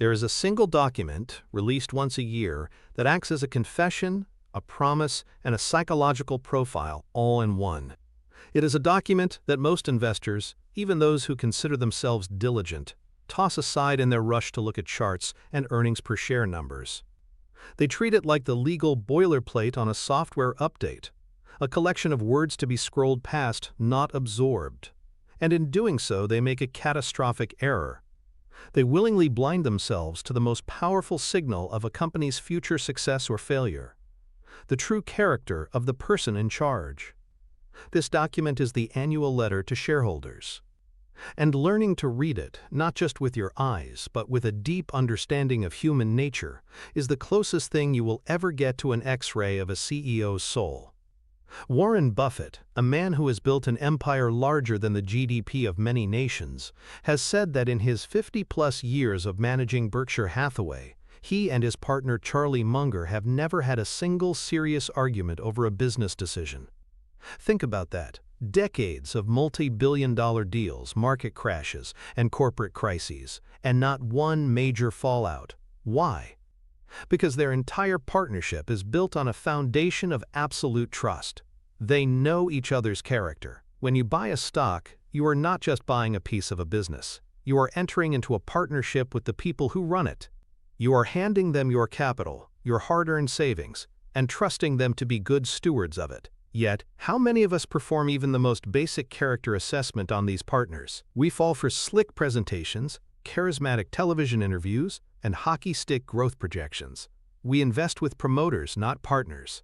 There is a single document, released once a year, that acts as a confession, a promise, and a psychological profile all in one. It is a document that most investors, even those who consider themselves diligent, toss aside in their rush to look at charts and earnings per share numbers. They treat it like the legal boilerplate on a software update, a collection of words to be scrolled past, not absorbed. And in doing so, they make a catastrophic error. They willingly blind themselves to the most powerful signal of a company's future success or failure: the true character of the person in charge. This document is the annual letter to shareholders. And learning to read it, not just with your eyes, but with a deep understanding of human nature, is the closest thing you will ever get to an X-ray of a CEO's soul. Warren Buffett, a man who has built an empire larger than the GDP of many nations, has said that in his 50-plus years of managing Berkshire Hathaway, he and his partner Charlie Munger have never had a single serious argument over a business decision. Think about that. Decades of multi-billion-dollar deals, market crashes, and corporate crises, and not one major fallout. Why? Because their entire partnership is built on a foundation of absolute trust. They know each other's character. When you buy a stock, you are not just buying a piece of a business. You are entering into a partnership with the people who run it. You are handing them your capital, your hard-earned savings, and trusting them to be good stewards of it. Yet, how many of us perform even the most basic character assessment on these partners? We fall for slick presentations, charismatic television interviews, and hockey stick growth projections. We invest with promoters, not partners.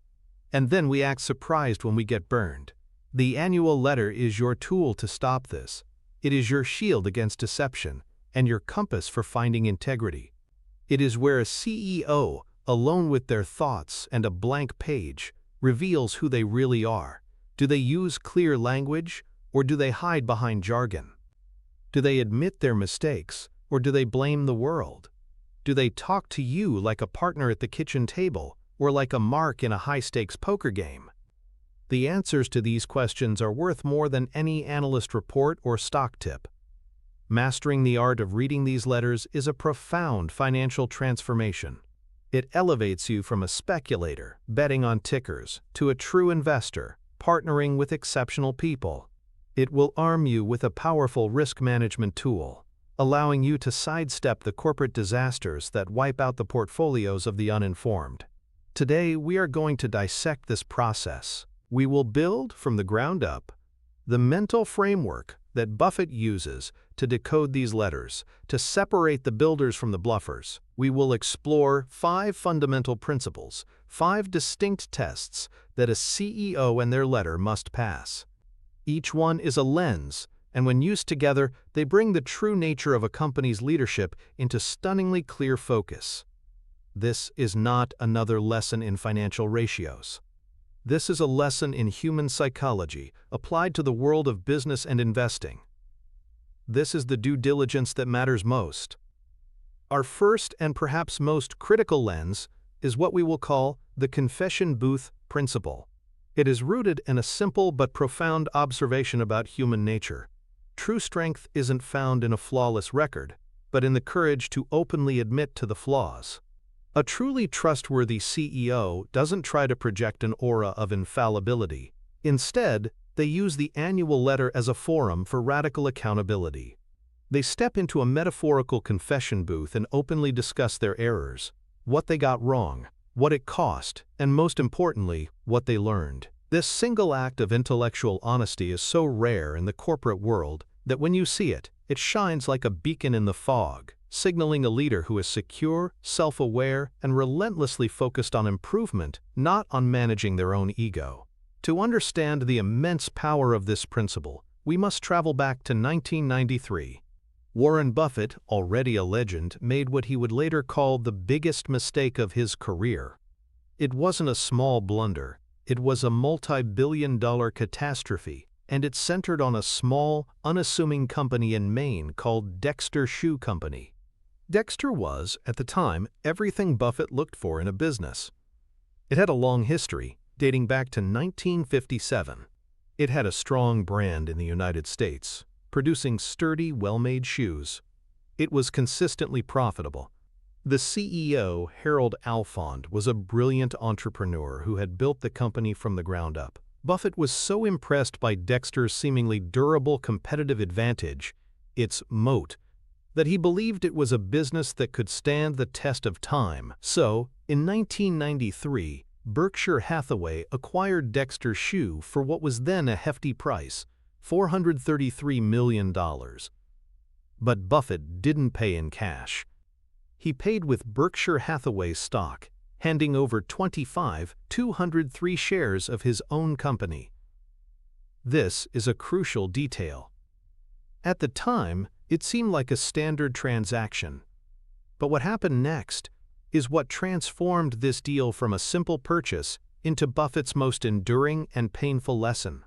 And then we act surprised when we get burned. The annual letter is your tool to stop this. It is your shield against deception and your compass for finding integrity. It is where a CEO, alone with their thoughts and a blank page, reveals who they really are. Do they use clear language, or do they hide behind jargon? Do they admit their mistakes, or do they blame the world? Do they talk to you like a partner at the kitchen table, or like a mark in a high-stakes poker game? The answers to these questions are worth more than any analyst report or stock tip. Mastering the art of reading these letters is a profound financial transformation. It elevates you from a speculator, betting on tickers, to a true investor, partnering with exceptional people. It will arm you with a powerful risk management tool, allowing you to sidestep the corporate disasters that wipe out the portfolios of the uninformed. Today, we are going to dissect this process. We will build, from the ground up, the mental framework that Buffett uses to decode these letters, to separate the builders from the bluffers. We will explore 5 fundamental principles, 5 distinct tests that a CEO and their letter must pass. Each one is a lens, and when used together, they bring the true nature of a company's leadership into stunningly clear focus. This is not another lesson in financial ratios. This is a lesson in human psychology applied to the world of business and investing. This is the due diligence that matters most. Our first and perhaps most critical lens is what we will call the confession booth principle. It is rooted in a simple but profound observation about human nature. True strength isn't found in a flawless record, but in the courage to openly admit to the flaws. A truly trustworthy CEO doesn't try to project an aura of infallibility. Instead, they use the annual letter as a forum for radical accountability. They step into a metaphorical confession booth and openly discuss their errors, what they got wrong, what it cost, and most importantly, what they learned. This single act of intellectual honesty is so rare in the corporate world that when you see it, it shines like a beacon in the fog, signaling a leader who is secure, self-aware, and relentlessly focused on improvement, not on managing their own ego. To understand the immense power of this principle, we must travel back to 1993. Warren Buffett, already a legend, made what he would later call the biggest mistake of his career. It wasn't a small blunder. It was a multi-billion-dollar catastrophe, and it centered on a small, unassuming company in Maine called Dexter Shoe Company. Dexter was, at the time, everything Buffett looked for in a business. It had a long history, dating back to 1957. It had a strong brand in the United States, producing sturdy, well-made shoes. It was consistently profitable, The CEO, Harold Alfond, was a brilliant entrepreneur who had built the company from the ground up. Buffett was so impressed by Dexter's seemingly durable competitive advantage, its moat, that he believed it was a business that could stand the test of time. So, in 1993, Berkshire Hathaway acquired Dexter Shoe for what was then a hefty price, $433 million. But Buffett didn't pay in cash. He paid with Berkshire Hathaway stock, handing over 203 shares of his own company. This is a crucial detail. At the time, it seemed like a standard transaction. But what happened next is what transformed this deal from a simple purchase into Buffett's most enduring and painful lesson.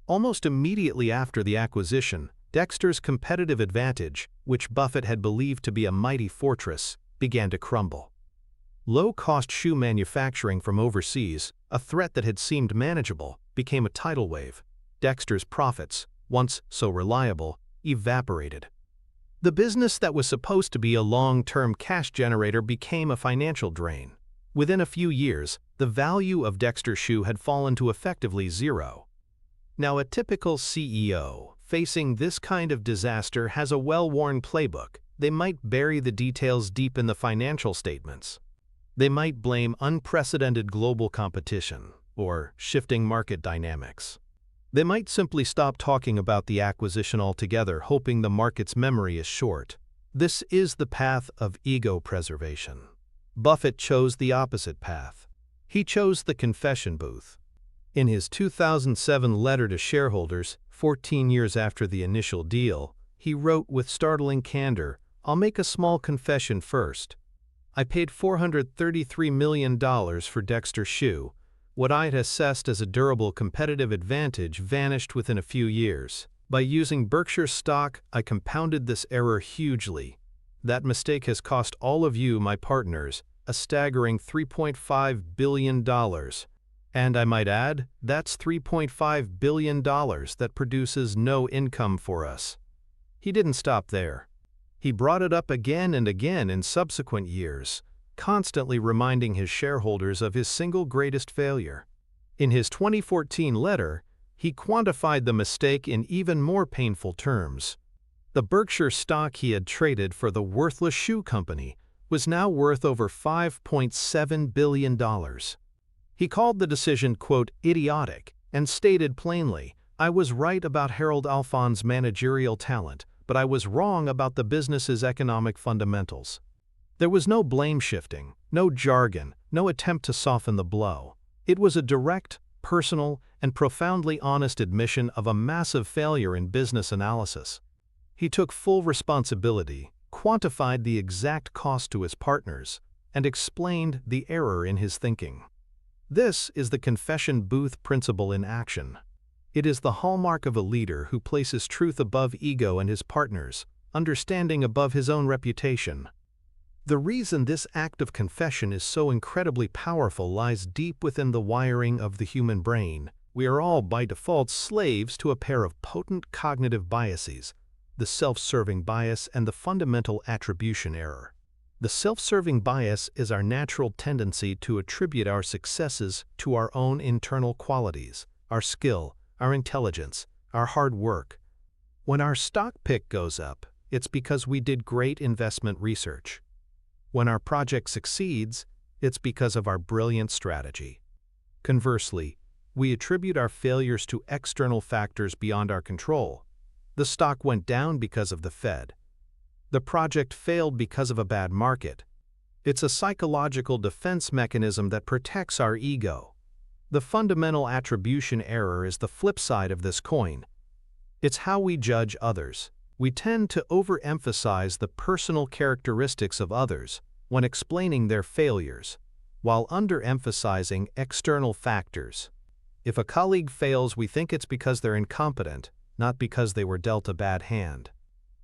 Almost immediately after the acquisition, Dexter's competitive advantage, which Buffett had believed to be a mighty fortress, began to crumble. Low-cost shoe manufacturing from overseas, a threat that had seemed manageable, became a tidal wave. Dexter's profits, once so reliable, evaporated. The business that was supposed to be a long-term cash generator became a financial drain. Within a few years, the value of Dexter Shoe had fallen to effectively zero. Now, a typical CEO facing this kind of disaster has a well-worn playbook. They might bury the details deep in the financial statements. They might blame unprecedented global competition or shifting market dynamics. They might simply stop talking about the acquisition altogether, hoping the market's memory is short. This is the path of ego preservation. Buffett chose the opposite path. He chose the confession booth. In his 2007 letter to shareholders, 14 years after the initial deal, he wrote with startling candor, "I'll make a small confession first. I paid $433 million for Dexter Shoe. What I had assessed as a durable competitive advantage vanished within a few years. By using Berkshire stock, I compounded this error hugely. That mistake has cost all of you, my partners, a staggering $3.5 billion. And I might add, that's $3.5 billion that produces no income for us." He didn't stop there. He brought it up again and again in subsequent years, constantly reminding his shareholders of his single greatest failure. In his 2014 letter, he quantified the mistake in even more painful terms. The Berkshire stock he had traded for the worthless shoe company was now worth over $5.7 billion. He called the decision, quote, idiotic, and stated plainly, "I was right about Harold Alfond's managerial talent, but I was wrong about the business's economic fundamentals." There was no blame shifting, no jargon, no attempt to soften the blow. It was a direct, personal, and profoundly honest admission of a massive failure in business analysis. He took full responsibility, quantified the exact cost to his partners, and explained the error in his thinking. This is the confession booth principle in action. It is the hallmark of a leader who places truth above ego and his partners, understanding above his own reputation. The reason this act of confession is so incredibly powerful lies deep within the wiring of the human brain. We are all by default slaves to a pair of potent cognitive biases, the self-serving bias and the fundamental attribution error. The self-serving bias is our natural tendency to attribute our successes to our own internal qualities, our skill, our intelligence, our hard work. When our stock pick goes up, it's because we did great investment research. When our project succeeds, it's because of our brilliant strategy. Conversely, we attribute our failures to external factors beyond our control. The stock went down because of the Fed. The project failed because of a bad market. It's a psychological defense mechanism that protects our ego. The fundamental attribution error is the flip side of this coin. It's how we judge others. We tend to overemphasize the personal characteristics of others when explaining their failures, while underemphasizing external factors. If a colleague fails, we think it's because they're incompetent, not because they were dealt a bad hand.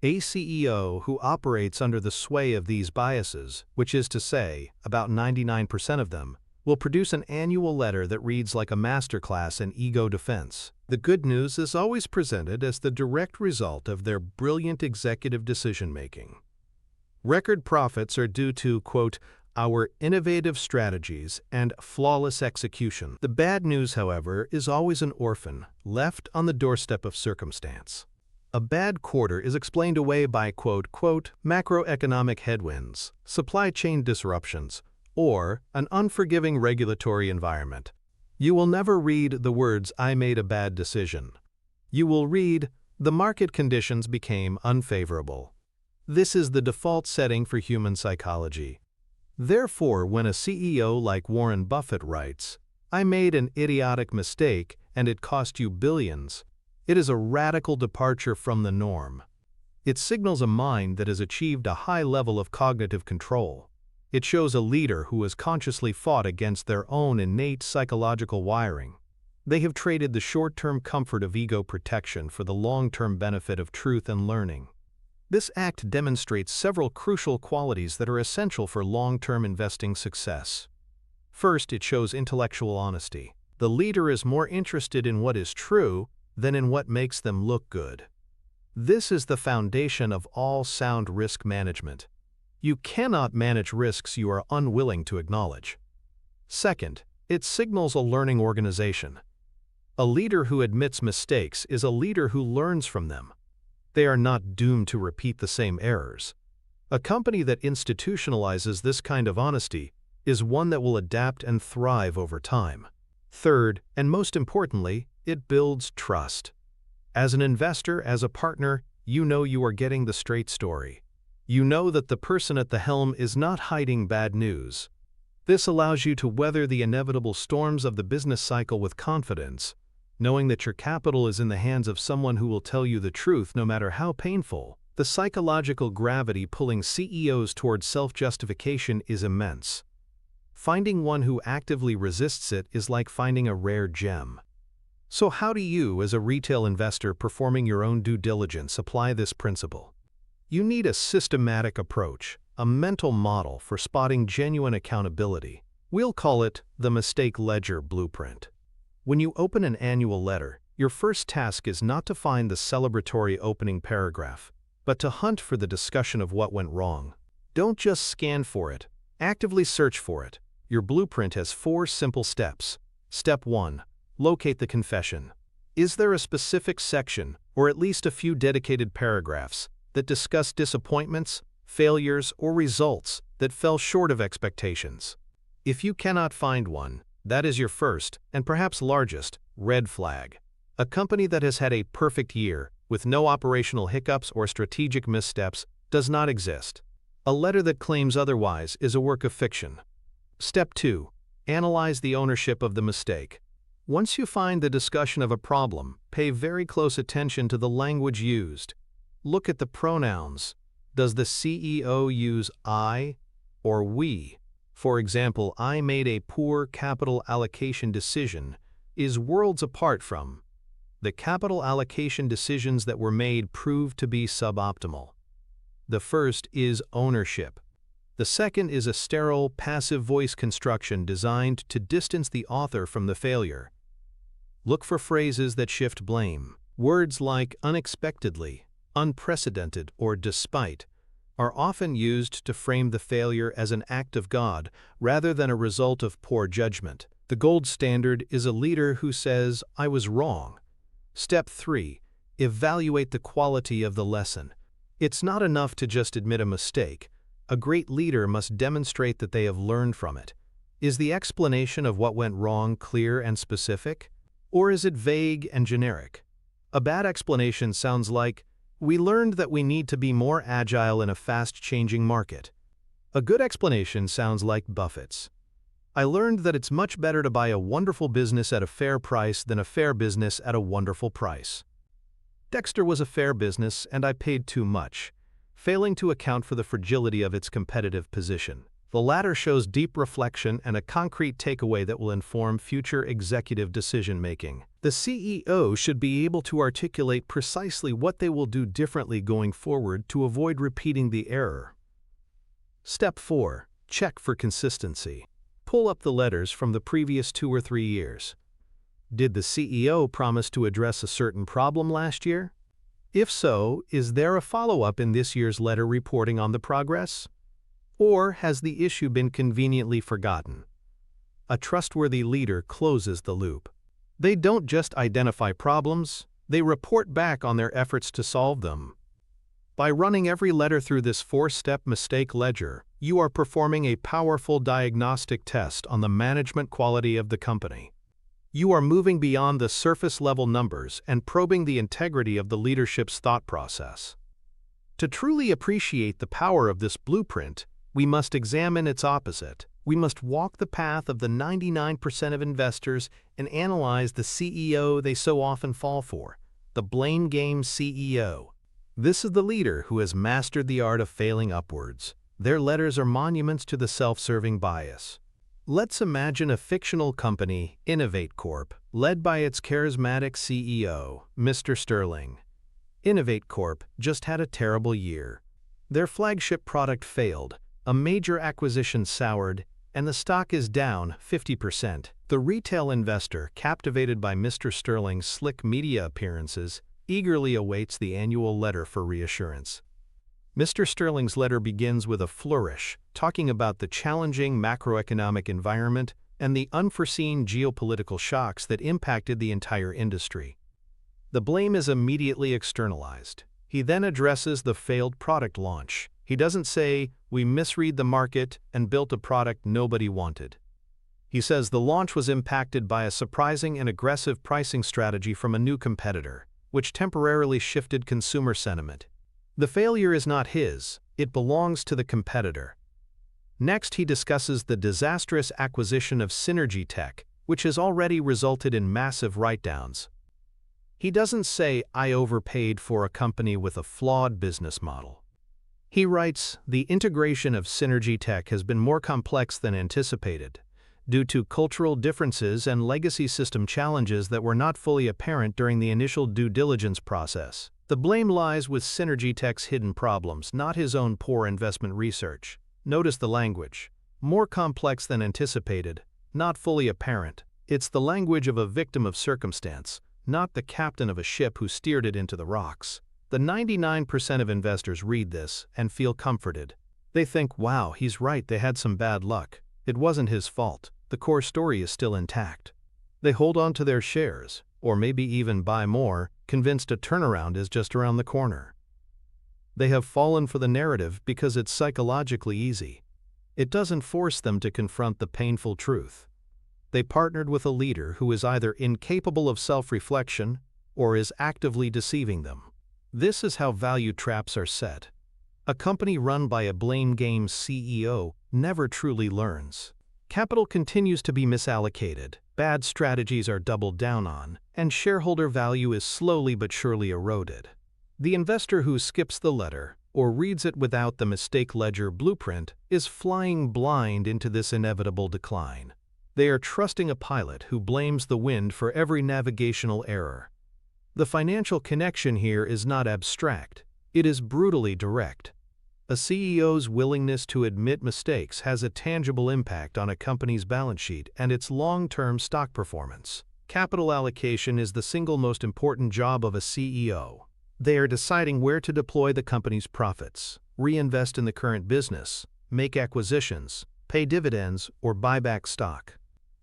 A CEO who operates under the sway of these biases, which is to say, about 99% of them, will produce an annual letter that reads like a masterclass in ego defense. The good news is always presented as the direct result of their brilliant executive decision-making. Record profits are due to, quote, our innovative strategies and flawless execution. The bad news, however, is always an orphan, left on the doorstep of circumstance. A bad quarter is explained away by, quote, macroeconomic headwinds, supply chain disruptions, or an unforgiving regulatory environment. You will never read the words, I made a bad decision. You will read, the market conditions became unfavorable. This is the default setting for human psychology. Therefore, when a CEO like Warren Buffett writes, I made an idiotic mistake and it cost you billions, it is a radical departure from the norm. It signals a mind that has achieved a high level of cognitive control. It shows a leader who has consciously fought against their own innate psychological wiring. They have traded the short-term comfort of ego protection for the long-term benefit of truth and learning. This act demonstrates several crucial qualities that are essential for long-term investing success. First, it shows intellectual honesty. The leader is more interested in what is true than in what makes them look good. This is the foundation of all sound risk management. You cannot manage risks you are unwilling to acknowledge. Second, it signals a learning organization. A leader who admits mistakes is a leader who learns from them. They are not doomed to repeat the same errors. A company that institutionalizes this kind of honesty is one that will adapt and thrive over time. Third, and most importantly, it builds trust. As an investor, as a partner, you know you are getting the straight story. You know that the person at the helm is not hiding bad news. This allows you to weather the inevitable storms of the business cycle with confidence, knowing that your capital is in the hands of someone who will tell you the truth no matter how painful. The psychological gravity pulling CEOs towards self-justification is immense. Finding one who actively resists it is like finding a rare gem. So how do you, as a retail investor performing your own due diligence, apply this principle? You need a systematic approach, a mental model for spotting genuine accountability. We'll call it the mistake ledger blueprint. When you open an annual letter, your first task is not to find the celebratory opening paragraph, but to hunt for the discussion of what went wrong. Don't just scan for it, actively search for it. Your blueprint has 4 simple steps. Step 1. Locate the confession. Is there a specific section, or at least a few dedicated paragraphs, that discuss disappointments, failures, or results that fell short of expectations? If you cannot find one, that is your first, and perhaps largest, red flag. A company that has had a perfect year, with no operational hiccups or strategic missteps, does not exist. A letter that claims otherwise is a work of fiction. Step 2. Analyze the ownership of the mistake. Once you find the discussion of a problem, pay very close attention to the language used. Look at the pronouns. Does the CEO use I or we? For example, I made a poor capital allocation decision is worlds apart from the capital allocation decisions that were made proved to be suboptimal. The first is ownership. The second is a sterile, passive voice construction designed to distance the author from the failure. Look for phrases that shift blame. Words like unexpectedly, unprecedented, or despite are often used to frame the failure as an act of God rather than a result of poor judgment. The gold standard is a leader who says, I was wrong. Step 3. Evaluate the quality of the lesson. It's not enough to just admit a mistake. A great leader must demonstrate that they have learned from it. Is the explanation of what went wrong clear and specific? Or is it vague and generic? A bad explanation sounds like, we learned that we need to be more agile in a fast-changing market. A good explanation sounds like Buffett's. I learned that it's much better to buy a wonderful business at a fair price than a fair business at a wonderful price. Dexter was a fair business and I paid too much, failing to account for the fragility of its competitive position. The latter shows deep reflection and a concrete takeaway that will inform future executive decision-making. The CEO should be able to articulate precisely what they will do differently going forward to avoid repeating the error. Step 4. Check for consistency. Pull up the letters from the previous 2 or 3 years. Did the CEO promise to address a certain problem last year? If so, is there a follow-up in this year's letter reporting on the progress? Or has the issue been conveniently forgotten? A trustworthy leader closes the loop. They don't just identify problems, they report back on their efforts to solve them. By running every letter through this 4-step mistake ledger, you are performing a powerful diagnostic test on the management quality of the company. You are moving beyond the surface-level numbers and probing the integrity of the leadership's thought process. To truly appreciate the power of this blueprint, we must examine its opposite. We must walk the path of the 99% of investors and analyze the CEO they so often fall for, the blame game CEO. This is the leader who has mastered the art of failing upwards. Their letters are monuments to the self-serving bias. Let's imagine a fictional company, Innovate Corp., led by its charismatic CEO, Mr. Sterling. Innovate Corp. just had a terrible year. Their flagship product failed, a major acquisition soured, and the stock is down 50%. The retail investor, captivated by Mr. Sterling's slick media appearances, eagerly awaits the annual letter for reassurance. Mr. Sterling's letter begins with a flourish, talking about the challenging macroeconomic environment and the unforeseen geopolitical shocks that impacted the entire industry. The blame is immediately externalized. He then addresses the failed product launch. He doesn't say, "We misread the market and built a product nobody wanted." He says the launch was impacted by a surprising and aggressive pricing strategy from a new competitor, which temporarily shifted consumer sentiment. The failure is not his, it belongs to the competitor. Next, he discusses the disastrous acquisition of Synergy Tech, which has already resulted in massive write-downs. He doesn't say, "I overpaid for a company with a flawed business model." He writes, "The integration of Synergy Tech has been more complex than anticipated, due to cultural differences and legacy system challenges that were not fully apparent during the initial due diligence process." The blame lies with Synergy Tech's hidden problems, not his own poor investment research. Notice the language. More complex than anticipated, not fully apparent. It's the language of a victim of circumstance, not the captain of a ship who steered it into the rocks. The 99% of investors read this and feel comforted. They think, "Wow, he's right, they had some bad luck. It wasn't his fault. The core story is still intact." They hold on to their shares, or maybe even buy more, convinced a turnaround is just around the corner. They have fallen for the narrative because it's psychologically easy. It doesn't force them to confront the painful truth. They partnered with a leader who is either incapable of self-reflection or is actively deceiving them. This is how value traps are set. A company run by a blame game CEO never truly learns. Capital continues to be misallocated, bad strategies are doubled down on, and shareholder value is slowly but surely eroded. The investor who skips the letter or reads it without the mistake ledger blueprint is flying blind into this inevitable decline. They are trusting a pilot who blames the wind for every navigational error. The financial connection here is not abstract, it is brutally direct. A CEO's willingness to admit mistakes has a tangible impact on a company's balance sheet and its long-term stock performance. Capital allocation is the single most important job of a CEO. They are deciding where to deploy the company's profits, reinvest in the current business, make acquisitions, pay dividends, or buy back stock.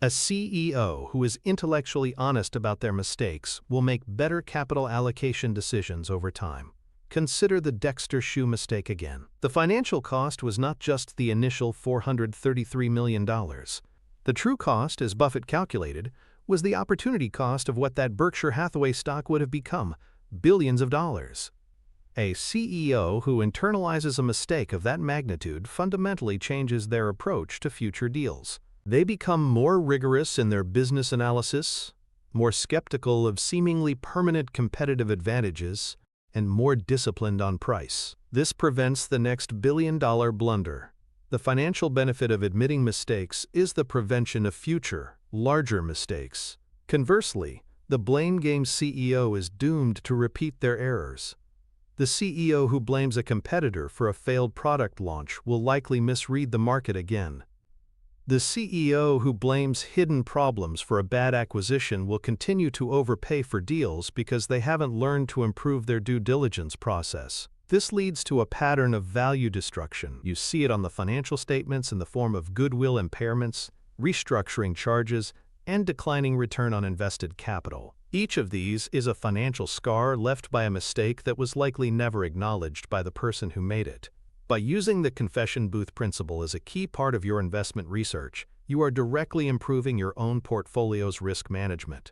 A CEO who is intellectually honest about their mistakes will make better capital allocation decisions over time. Consider the Dexter shoe mistake again. The financial cost was not just the initial $433 million. The true cost, as Buffett calculated, was the opportunity cost of what that Berkshire Hathaway stock would have become, billions of dollars. A CEO who internalizes a mistake of that magnitude fundamentally changes their approach to future deals. They become more rigorous in their business analysis, more skeptical of seemingly permanent competitive advantages, and more disciplined on price. This prevents the next billion-dollar blunder. The financial benefit of admitting mistakes is the prevention of future, larger mistakes. Conversely, the blame game CEO is doomed to repeat their errors. The CEO who blames a competitor for a failed product launch will likely misread the market again. The CEO who blames hidden problems for a bad acquisition will continue to overpay for deals because they haven't learned to improve their due diligence process. This leads to a pattern of value destruction. You see it on the financial statements in the form of goodwill impairments, restructuring charges, and declining return on invested capital. Each of these is a financial scar left by a mistake that was likely never acknowledged by the person who made it. By using the confession booth principle as a key part of your investment research, you are directly improving your own portfolio's risk management.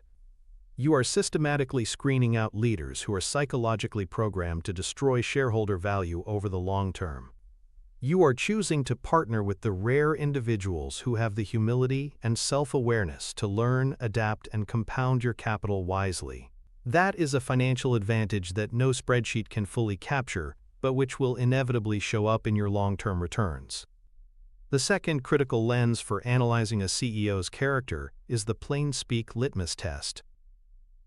You are systematically screening out leaders who are psychologically programmed to destroy shareholder value over the long term. You are choosing to partner with the rare individuals who have the humility and self-awareness to learn, adapt, and compound your capital wisely. That is a financial advantage that no spreadsheet can fully capture, but which will inevitably show up in your long-term returns. The second critical lens for analyzing a CEO's character is the plain-speak litmus test.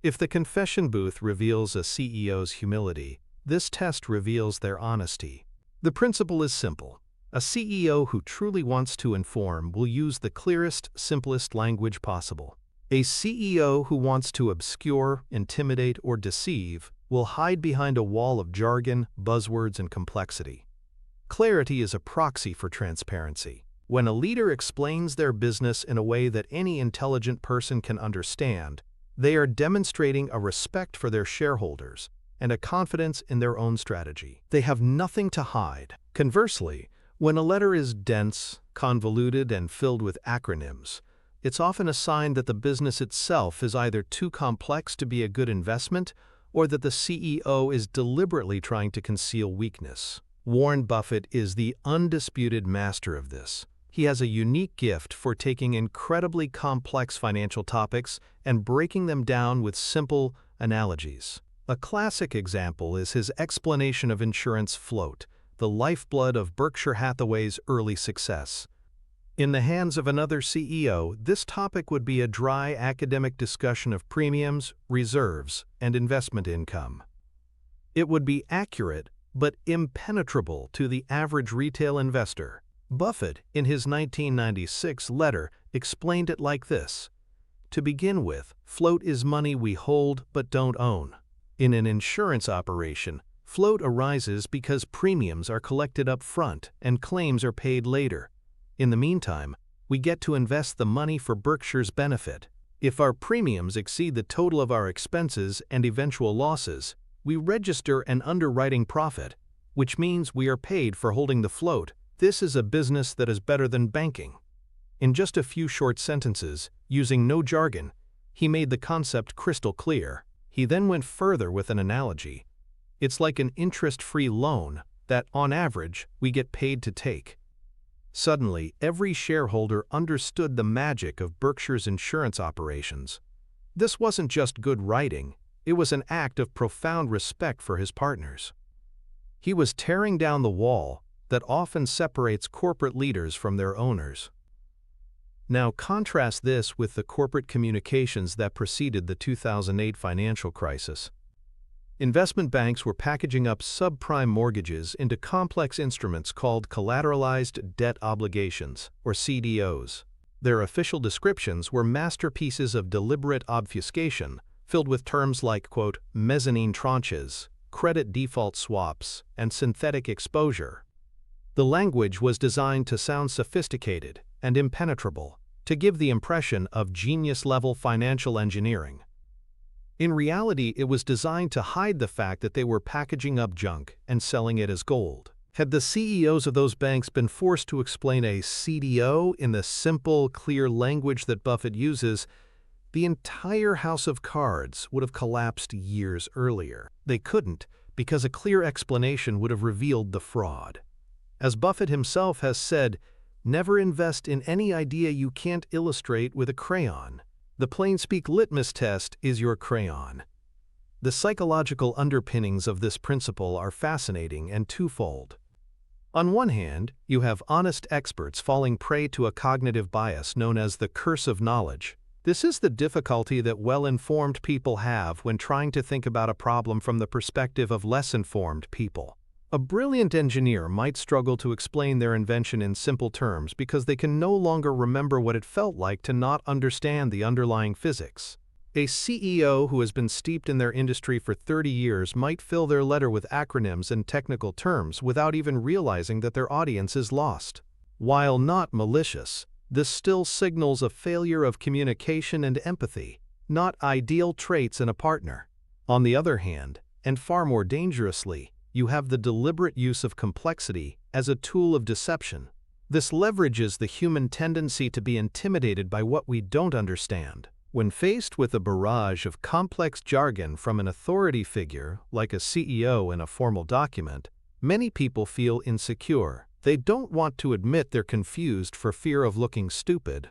If the confession booth reveals a CEO's humility, this test reveals their honesty. The principle is simple. A CEO who truly wants to inform will use the clearest, simplest language possible. A CEO who wants to obscure, intimidate, or deceive will hide behind a wall of jargon, buzzwords, and complexity. Clarity is a proxy for transparency. When a leader explains their business in a way that any intelligent person can understand, they are demonstrating a respect for their shareholders and a confidence in their own strategy. They have nothing to hide. Conversely, when a letter is dense, convoluted, and filled with acronyms, it's often a sign that the business itself is either too complex to be a good investment or that the CEO is deliberately trying to conceal weakness. Warren Buffett is the undisputed master of this. He has a unique gift for taking incredibly complex financial topics and breaking them down with simple analogies. A classic example is his explanation of insurance float, the lifeblood of Berkshire Hathaway's early success. In the hands of another CEO, this topic would be a dry academic discussion of premiums, reserves, and investment income. It would be accurate but impenetrable to the average retail investor. Buffett, in his 1996 letter, explained it like this. To begin with, float is money we hold but don't own. In an insurance operation, float arises because premiums are collected up front and claims are paid later. In the meantime, we get to invest the money for Berkshire's benefit. If our premiums exceed the total of our expenses and eventual losses, we register an underwriting profit, which means we are paid for holding the float. This is a business that is better than banking. In just a few short sentences, using no jargon, he made the concept crystal clear. He then went further with an analogy. It's like an interest-free loan that, on average, we get paid to take. Suddenly, every shareholder understood the magic of Berkshire's insurance operations. This wasn't just good writing, it was an act of profound respect for his partners. He was tearing down the wall that often separates corporate leaders from their owners. Now contrast this with the corporate communications that preceded the 2008 financial crisis. Investment banks were packaging up subprime mortgages into complex instruments called collateralized debt obligations, or CDOs. Their official descriptions were masterpieces of deliberate obfuscation, filled with terms like, quote, mezzanine tranches, credit default swaps, and synthetic exposure. The language was designed to sound sophisticated and impenetrable, to give the impression of genius-level financial engineering. In reality, it was designed to hide the fact that they were packaging up junk and selling it as gold. Had the CEOs of those banks been forced to explain a CDO in the simple, clear language that Buffett uses, the entire house of cards would have collapsed years earlier. They couldn't, because a clear explanation would have revealed the fraud. As Buffett himself has said, never invest in any idea you can't illustrate with a crayon. The plain-speak litmus test is your crayon. The psychological underpinnings of this principle are fascinating and twofold. On one hand, you have honest experts falling prey to a cognitive bias known as the curse of knowledge. This is the difficulty that well-informed people have when trying to think about a problem from the perspective of less informed people. A brilliant engineer might struggle to explain their invention in simple terms because they can no longer remember what it felt like to not understand the underlying physics. A CEO who has been steeped in their industry for 30 years might fill their letter with acronyms and technical terms without even realizing that their audience is lost. While not malicious, this still signals a failure of communication and empathy, not ideal traits in a partner. On the other hand, and far more dangerously, you have the deliberate use of complexity as a tool of deception. This leverages the human tendency to be intimidated by what we don't understand. When faced with a barrage of complex jargon from an authority figure, like a CEO in a formal document, many people feel insecure. They don't want to admit they're confused for fear of looking stupid.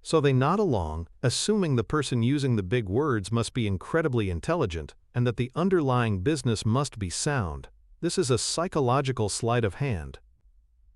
So they nod along, assuming the person using the big words must be incredibly intelligent and that the underlying business must be sound. This is a psychological sleight of hand.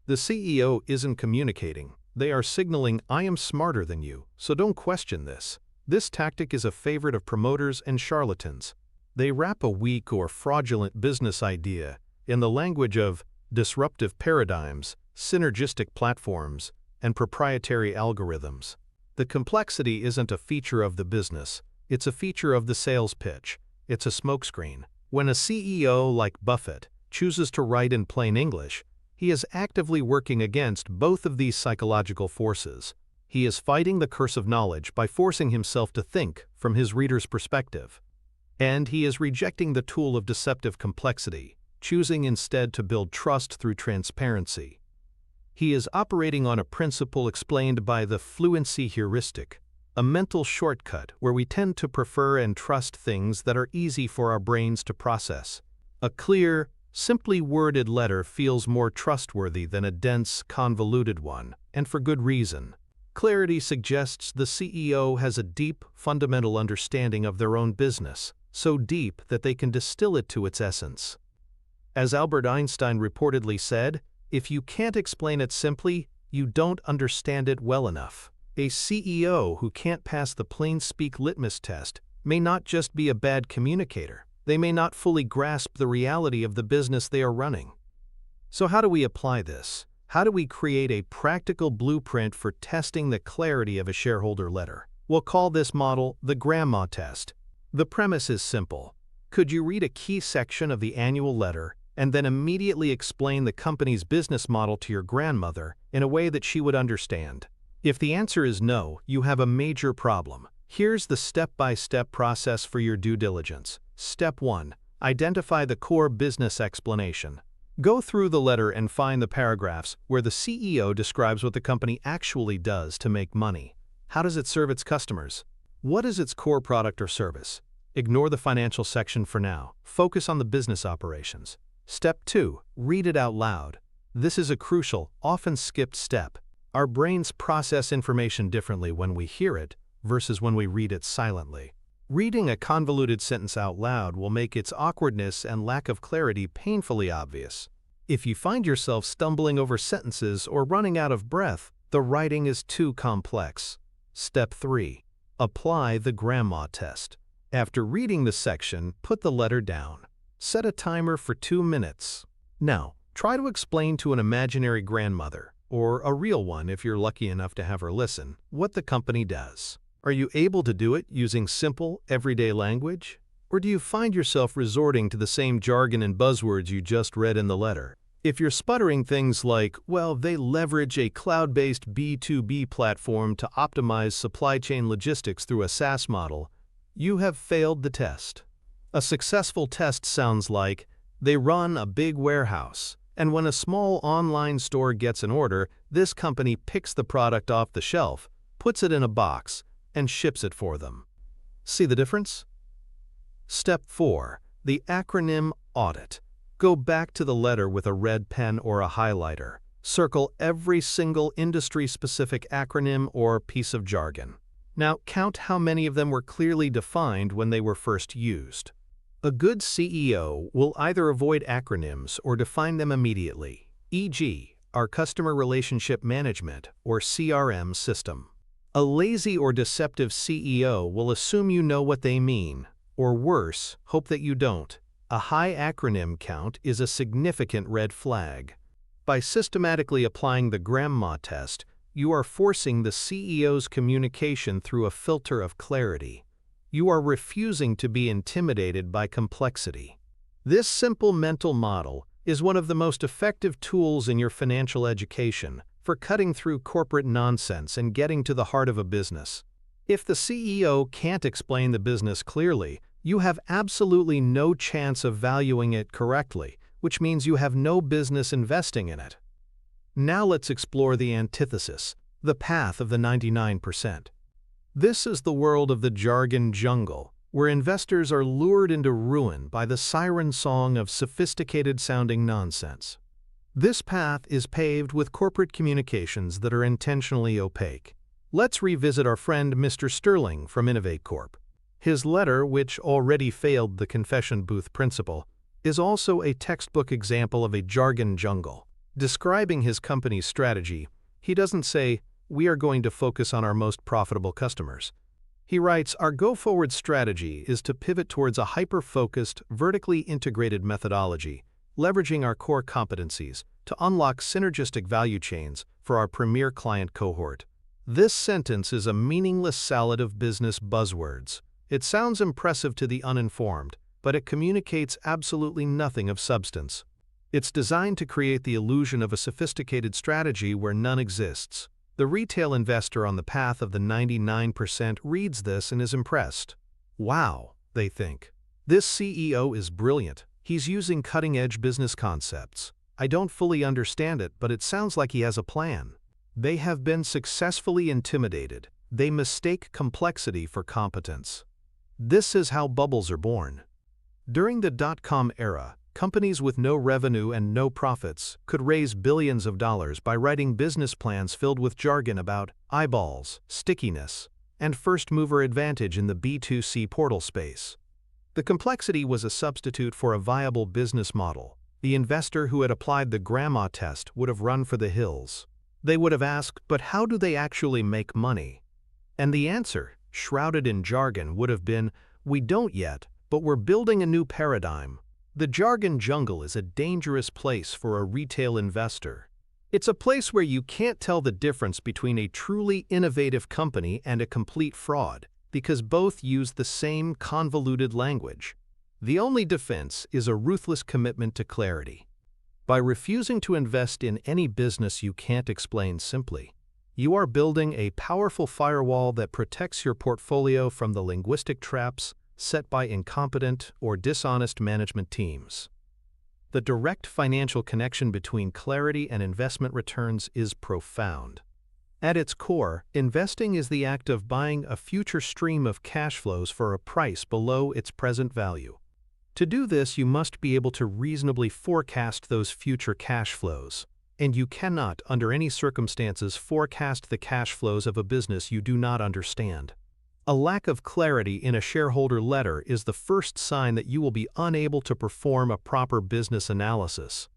The CEO isn't communicating. They are signaling, "I am smarter than you, so don't question this." This tactic is a favorite of promoters and charlatans. They wrap a weak or fraudulent business idea in the language of disruptive paradigms, synergistic platforms, and proprietary algorithms. The complexity isn't a feature of the business, it's a feature of the sales pitch. It's a smokescreen. When a CEO like Buffett chooses to write in plain English, he is actively working against both of these psychological forces. He is fighting the curse of knowledge by forcing himself to think from his reader's perspective. And he is rejecting the tool of deceptive complexity, choosing instead to build trust through transparency. He is operating on a principle explained by the fluency heuristic, a mental shortcut where we tend to prefer and trust things that are easy for our brains to process. A clear, simply worded letter feels more trustworthy than a dense, convoluted one, and for good reason. Clarity suggests the CEO has a deep, fundamental understanding of their own business, so deep that they can distill it to its essence. As Albert Einstein reportedly said, "If you can't explain it simply, you don't understand it well enough." A CEO who can't pass the plain-speak litmus test may not just be a bad communicator. They may not fully grasp the reality of the business they are running. So how do we apply this? How do we create a practical blueprint for testing the clarity of a shareholder letter? We'll call this model the grandma test. The premise is simple. Could you read a key section of the annual letter and then immediately explain the company's business model to your grandmother in a way that she would understand? If the answer is no, you have a major problem. Here's the step-by-step process for your due diligence. Step 1. Identify the core business explanation. Go through the letter and find the paragraphs where the CEO describes what the company actually does to make money. How does it serve its customers? What is its core product or service? Ignore the financial section for now. Focus on the business operations. Step 2. Read it out loud. This is a crucial, often skipped step. Our brains process information differently when we hear it versus when we read it silently. Reading a convoluted sentence out loud will make its awkwardness and lack of clarity painfully obvious. If you find yourself stumbling over sentences or running out of breath, the writing is too complex. Step 3. Apply the grandma test. After reading the section, put the letter down. Set a timer for 2 minutes. Now, try to explain to an imaginary grandmother, or a real one if you're lucky enough to have her listen, what the company does. Are you able to do it using simple, everyday language? Or do you find yourself resorting to the same jargon and buzzwords you just read in the letter? If you're sputtering things like, well, they leverage a cloud-based B2B platform to optimize supply chain logistics through a SaaS model, you have failed the test. A successful test sounds like, they run a big warehouse, and when a small online store gets an order, this company picks the product off the shelf, puts it in a box, and ships it for them. See the difference? Step 4. The acronym audit. Go back to the letter with a red pen or a highlighter. Circle every single industry-specific acronym or piece of jargon. Now, count how many of them were clearly defined when they were first used. A good CEO will either avoid acronyms or define them immediately, e.g., our Customer Relationship Management or CRM system. A lazy or deceptive CEO will assume you know what they mean, or worse, hope that you don't. a high acronym count is a significant red flag. By systematically applying the grandma test, you are forcing the CEO's communication through a filter of clarity. You are refusing to be intimidated by complexity. This simple mental model is one of the most effective tools in your financial education for cutting through corporate nonsense and getting to the heart of a business. If the CEO can't explain the business clearly, you have absolutely no chance of valuing it correctly, which means you have no business investing in it. Now let's explore the antithesis, the path of the 99%. This is the world of the jargon jungle, where investors are lured into ruin by the siren song of sophisticated-sounding nonsense. This path is paved with corporate communications that are intentionally opaque. Let's revisit our friend Mr. Sterling from Innovate Corp. His letter, which already failed the confession booth principle, is also a textbook example of a jargon jungle. Describing his company's strategy, he doesn't say, "We are going to focus on our most profitable customers." He writes, "Our go-forward strategy is to pivot towards a hyper-focused, vertically integrated methodology, leveraging our core competencies to unlock synergistic value chains for our premier client cohort." This sentence is a meaningless salad of business buzzwords. It sounds impressive to the uninformed, but it communicates absolutely nothing of substance. It's designed to create the illusion of a sophisticated strategy where none exists. The retail investor on the path of the 99% reads this and is impressed. Wow, they think. This CEO is brilliant. He's using cutting-edge business concepts. I don't fully understand it, but it sounds like he has a plan. They have been successfully intimidated. They mistake complexity for competence. This is how bubbles are born. During the dot-com era, companies with no revenue and no profits could raise billions of dollars by writing business plans filled with jargon about eyeballs, stickiness, and first-mover advantage in the B2C portal space. The complexity was a substitute for a viable business model. The investor who had applied the grandma test would have run for the hills. They would have asked, "But how do they actually make money?" And the answer, shrouded in jargon, would have been, "We don't yet, but we're building a new paradigm." The jargon jungle is a dangerous place for a retail investor. It's a place where you can't tell the difference between a truly innovative company and a complete fraud, because both use the same convoluted language. The only defense is a ruthless commitment to clarity. By refusing to invest in any business you can't explain simply, you are building a powerful firewall that protects your portfolio from the linguistic traps set by incompetent or dishonest management teams. The direct financial connection between clarity and investment returns is profound. At its core, investing is the act of buying a future stream of cash flows for a price below its present value. To do this, you must be able to reasonably forecast those future cash flows, and you cannot, under any circumstances, forecast the cash flows of a business you do not understand. A lack of clarity in a shareholder letter is the first sign that you will be unable to perform a proper business analysis.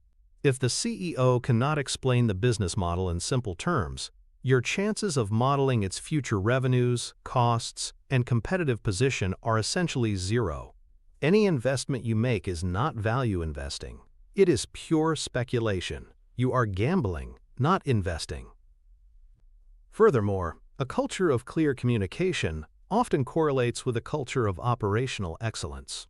If the CEO cannot explain the business model in simple terms, your chances of modeling its future revenues, costs, and competitive position are essentially zero. Any investment you make is not value investing. It is pure speculation. You are gambling, not investing. Furthermore, a culture of clear communication often correlates with a culture of operational excellence.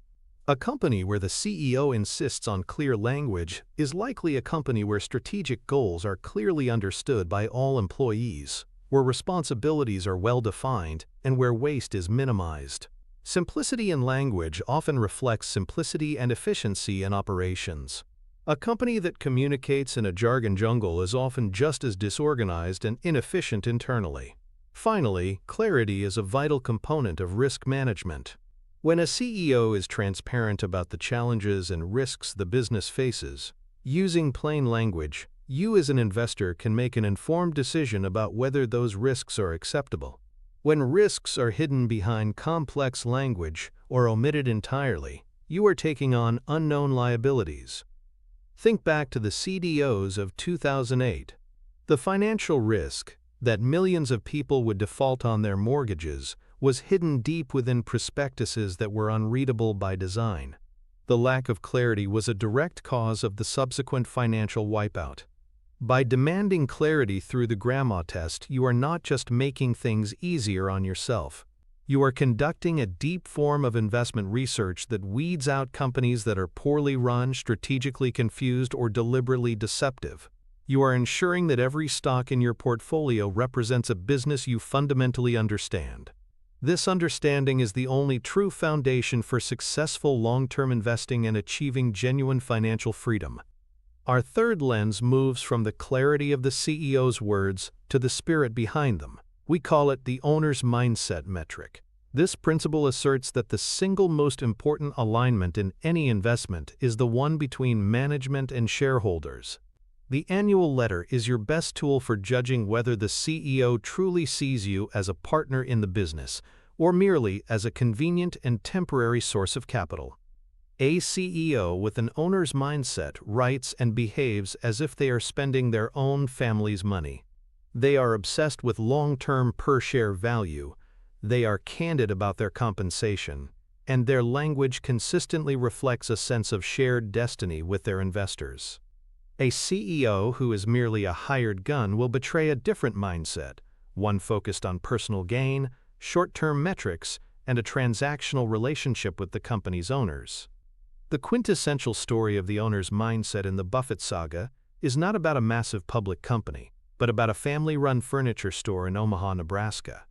A company where the CEO insists on clear language is likely a company where strategic goals are clearly understood by all employees, where responsibilities are well defined, and where waste is minimized. Simplicity in language often reflects simplicity and efficiency in operations. A company that communicates in a jargon jungle is often just as disorganized and inefficient internally. Finally, clarity is a vital component of risk management. When a CEO is transparent about the challenges and risks the business faces, using plain language, you as an investor can make an informed decision about whether those risks are acceptable. When risks are hidden behind complex language or omitted entirely, you are taking on unknown liabilities. Think back to the CDOs of 2008. The financial risk that millions of people would default on their mortgages was hidden deep within prospectuses that were unreadable by design. The lack of clarity was a direct cause of the subsequent financial wipeout. By demanding clarity through the grandma test, you are not just making things easier on yourself. You are conducting a deep form of investment research that weeds out companies that are poorly run, strategically confused, or deliberately deceptive. You are ensuring that every stock in your portfolio represents a business you fundamentally understand. This understanding is the only true foundation for successful long-term investing and achieving genuine financial freedom. Our third lens moves from the clarity of the CEO's words to the spirit behind them. We call it the owner's mindset metric. This principle asserts that the single most important alignment in any investment is the one between management and shareholders. The annual letter is your best tool for judging whether the CEO truly sees you as a partner in the business or merely as a convenient and temporary source of capital. A CEO with an owner's mindset writes and behaves as if they are spending their own family's money. They are obsessed with long-term per-share value, they are candid about their compensation, and their language consistently reflects a sense of shared destiny with their investors. A CEO who is merely a hired gun will betray a different mindset, one focused on personal gain, short-term metrics, and a transactional relationship with the company's owners. The quintessential story of the owner's mindset in the Buffett saga is not about a massive public company, but about a family-run furniture store in Omaha, Nebraska.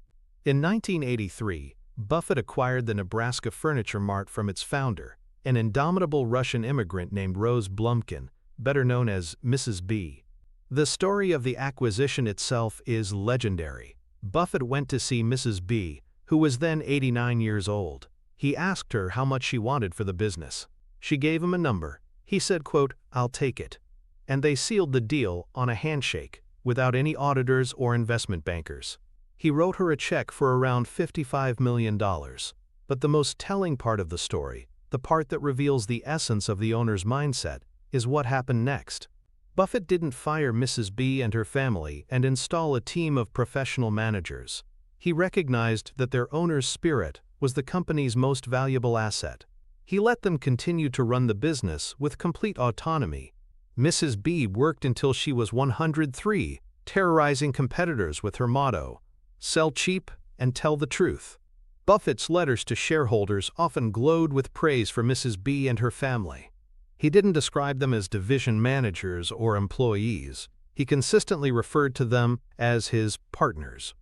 In 1983, Buffett acquired the Nebraska Furniture Mart from its founder, an indomitable Russian immigrant named Rose Blumkin, better known as Mrs. B. The story of the acquisition itself is legendary. Buffett went to see Mrs. B, who was then 89 years old. He asked her how much she wanted for the business. She gave him a number. He said, quote, "I'll take it." And they sealed the deal on a handshake, without any auditors or investment bankers. He wrote her a check for around $55 million. But the most telling part of the story, the part that reveals the essence of the owner's mindset, is what happened next. Buffett didn't fire Mrs. B and her family and install a team of professional managers. He recognized that their owner's spirit was the company's most valuable asset. He let them continue to run the business with complete autonomy. Mrs. B worked until she was 103, terrorizing competitors with her motto, "Sell cheap and tell the truth." Buffett's letters to shareholders often glowed with praise for Mrs. B and her family. He didn't describe them as division managers or employees. He consistently referred to them as his partners.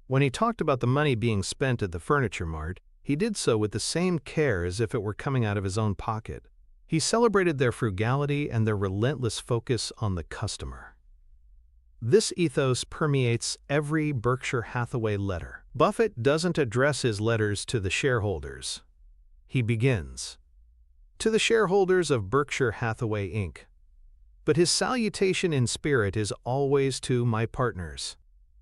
When he talked about the money being spent at the Furniture Mart, he did so with the same care as if it were coming out of his own pocket. He celebrated their frugality and their relentless focus on the customer. This ethos permeates every Berkshire Hathaway letter. Buffett doesn't address his letters to the shareholders. He begins, "To the shareholders of Berkshire Hathaway, Inc." But his salutation in spirit is always to my partners.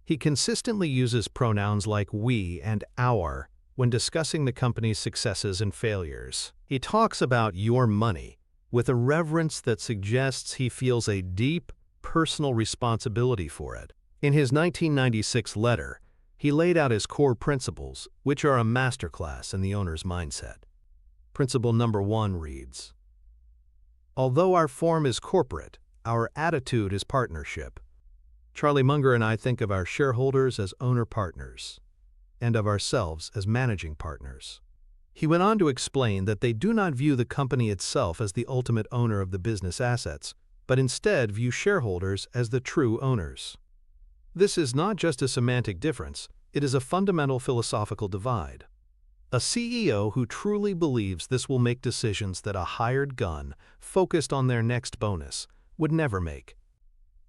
He consistently uses pronouns like we and our when discussing the company's successes and failures. He talks about your money with a reverence that suggests he feels a deep, personal responsibility for it. In his 1996 letter, he laid out his core principles, which are a masterclass in the owner's mindset. Principle number 1 reads, "Although our form is corporate, our attitude is partnership." Charlie Munger and I think of our shareholders as owner partners, and of ourselves as managing partners. He went on to explain that they do not view the company itself as the ultimate owner of the business assets, but instead view shareholders as the true owners. This is not just a semantic difference, it is a fundamental philosophical divide. A CEO who truly believes this will make decisions that a hired gun, focused on their next bonus, would never make.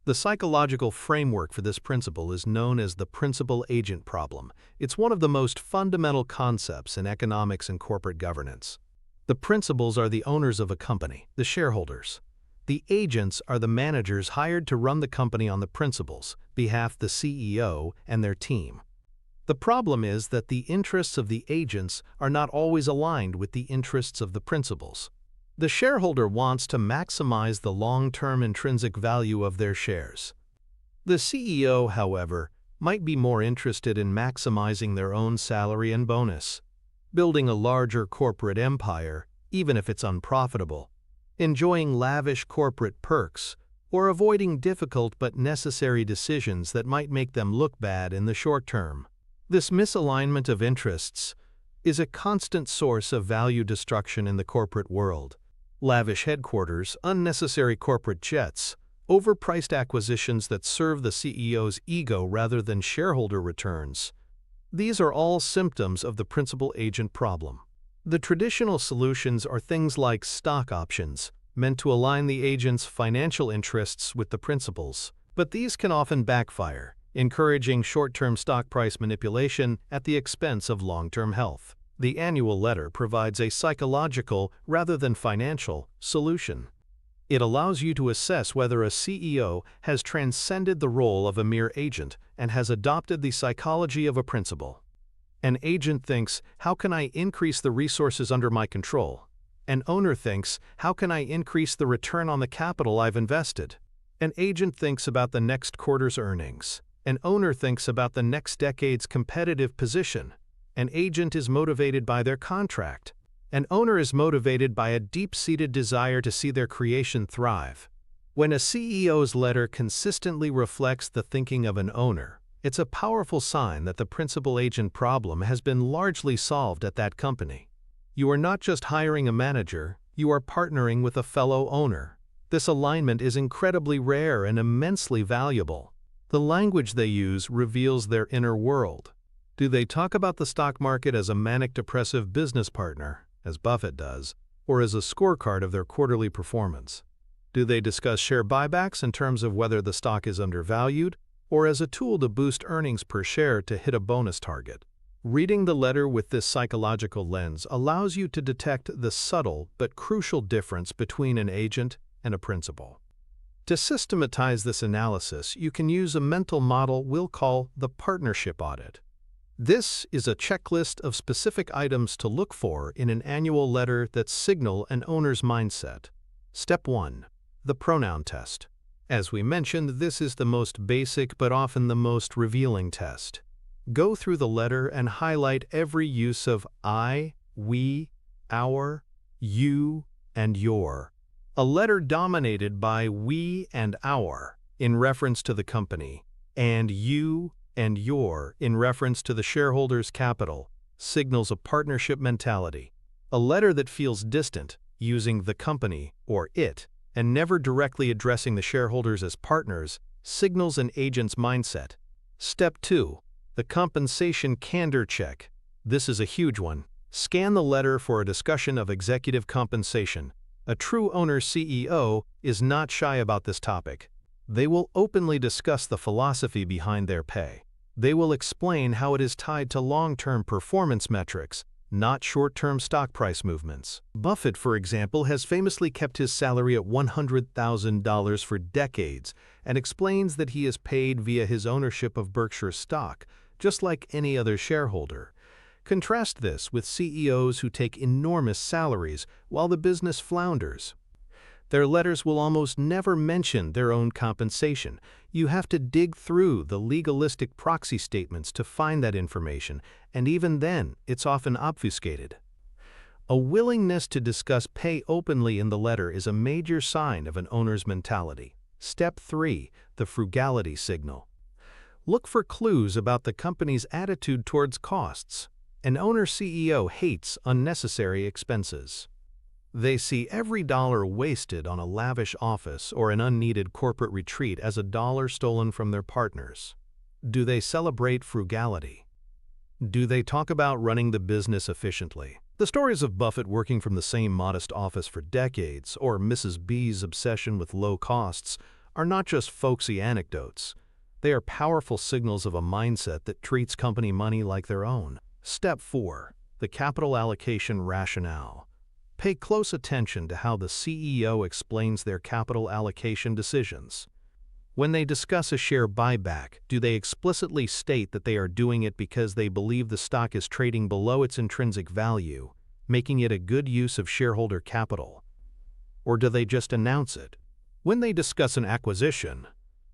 The psychological framework for this principle is known as the principal-agent problem. It's one of the most fundamental concepts in economics and corporate governance. The principals are the owners of a company, the shareholders. The agents are the managers hired to run the company on the principals' behalf, the CEO and their team. The problem is that the interests of the agents are not always aligned with the interests of the principals. The shareholder wants to maximize the long-term intrinsic value of their shares. The CEO, however, might be more interested in maximizing their own salary and bonus. Building a larger corporate empire, even if it's unprofitable, enjoying lavish corporate perks, or avoiding difficult but necessary decisions that might make them look bad in the short term. This misalignment of interests is a constant source of value destruction in the corporate world. Lavish headquarters, unnecessary corporate jets, overpriced acquisitions that serve the CEO's ego rather than shareholder returns. These are all symptoms of the principal-agent problem. The traditional solutions are things like stock options, meant to align the agent's financial interests with the principal's. But these can often backfire, encouraging short-term stock price manipulation at the expense of long-term health. The annual letter provides a psychological, rather than financial, solution. It allows you to assess whether a CEO has transcended the role of a mere agent and has adopted the psychology of a principal. An agent thinks, how can I increase the resources under my control? An owner thinks, how can I increase the return on the capital I've invested? An agent thinks about the next quarter's earnings. An owner thinks about the next decade's competitive position. An agent is motivated by their contract. An owner is motivated by a deep-seated desire to see their creation thrive. When a CEO's letter consistently reflects the thinking of an owner, it's a powerful sign that the principal-agent problem has been largely solved at that company. You are not just hiring a manager, you are partnering with a fellow owner. This alignment is incredibly rare and immensely valuable. The language they use reveals their inner world. Do they talk about the stock market as a manic-depressive business partner, as Buffett does, or as a scorecard of their quarterly performance? Do they discuss share buybacks in terms of whether the stock is undervalued, or as a tool to boost earnings per share to hit a bonus target? Reading the letter with this psychological lens allows you to detect the subtle but crucial difference between an agent and a principal. To systematize this analysis, you can use a mental model we'll call the partnership audit. This is a checklist of specific items to look for in an annual letter that signal an owner's mindset. Step 1. The pronoun test. As we mentioned, this is the most basic but often the most revealing test. Go through the letter and highlight every use of I, we, our, you, and your. A letter dominated by we and our in reference to the company, and you and your in reference to the shareholder's capital signals a partnership mentality. A letter that feels distant, using the company or it, and never directly addressing the shareholders as partners, signals an agent's mindset. Step 2. The compensation candor check. This is a huge one. Scan the letter for a discussion of executive compensation. A true owner CEO is not shy about this topic. They will openly discuss the philosophy behind their pay. They will explain how it is tied to long-term performance metrics, not short-term stock price movements. Buffett, for example, has famously kept his salary at $100,000 for decades and explains that he is paid via his ownership of Berkshire stock, just like any other shareholder. Contrast this with CEOs who take enormous salaries while the business flounders. Their letters will almost never mention their own compensation. You have to dig through the legalistic proxy statements to find that information, and even then, it's often obfuscated. A willingness to discuss pay openly in the letter is a major sign of an owner's mentality. Step 3. The frugality signal. Look for clues about the company's attitude towards costs. An owner CEO hates unnecessary expenses. They see every dollar wasted on a lavish office or an unneeded corporate retreat as a dollar stolen from their partners. Do they celebrate frugality? Do they talk about running the business efficiently? The stories of Buffett working from the same modest office for decades, or Mrs. B's obsession with low costs, are not just folksy anecdotes. They are powerful signals of a mindset that treats company money like their own. Step 4. The capital allocation rationale. Pay close attention to how the CEO explains their capital allocation decisions. When they discuss a share buyback, do they explicitly state that they are doing it because they believe the stock is trading below its intrinsic value, making it a good use of shareholder capital? Or do they just announce it? When they discuss an acquisition,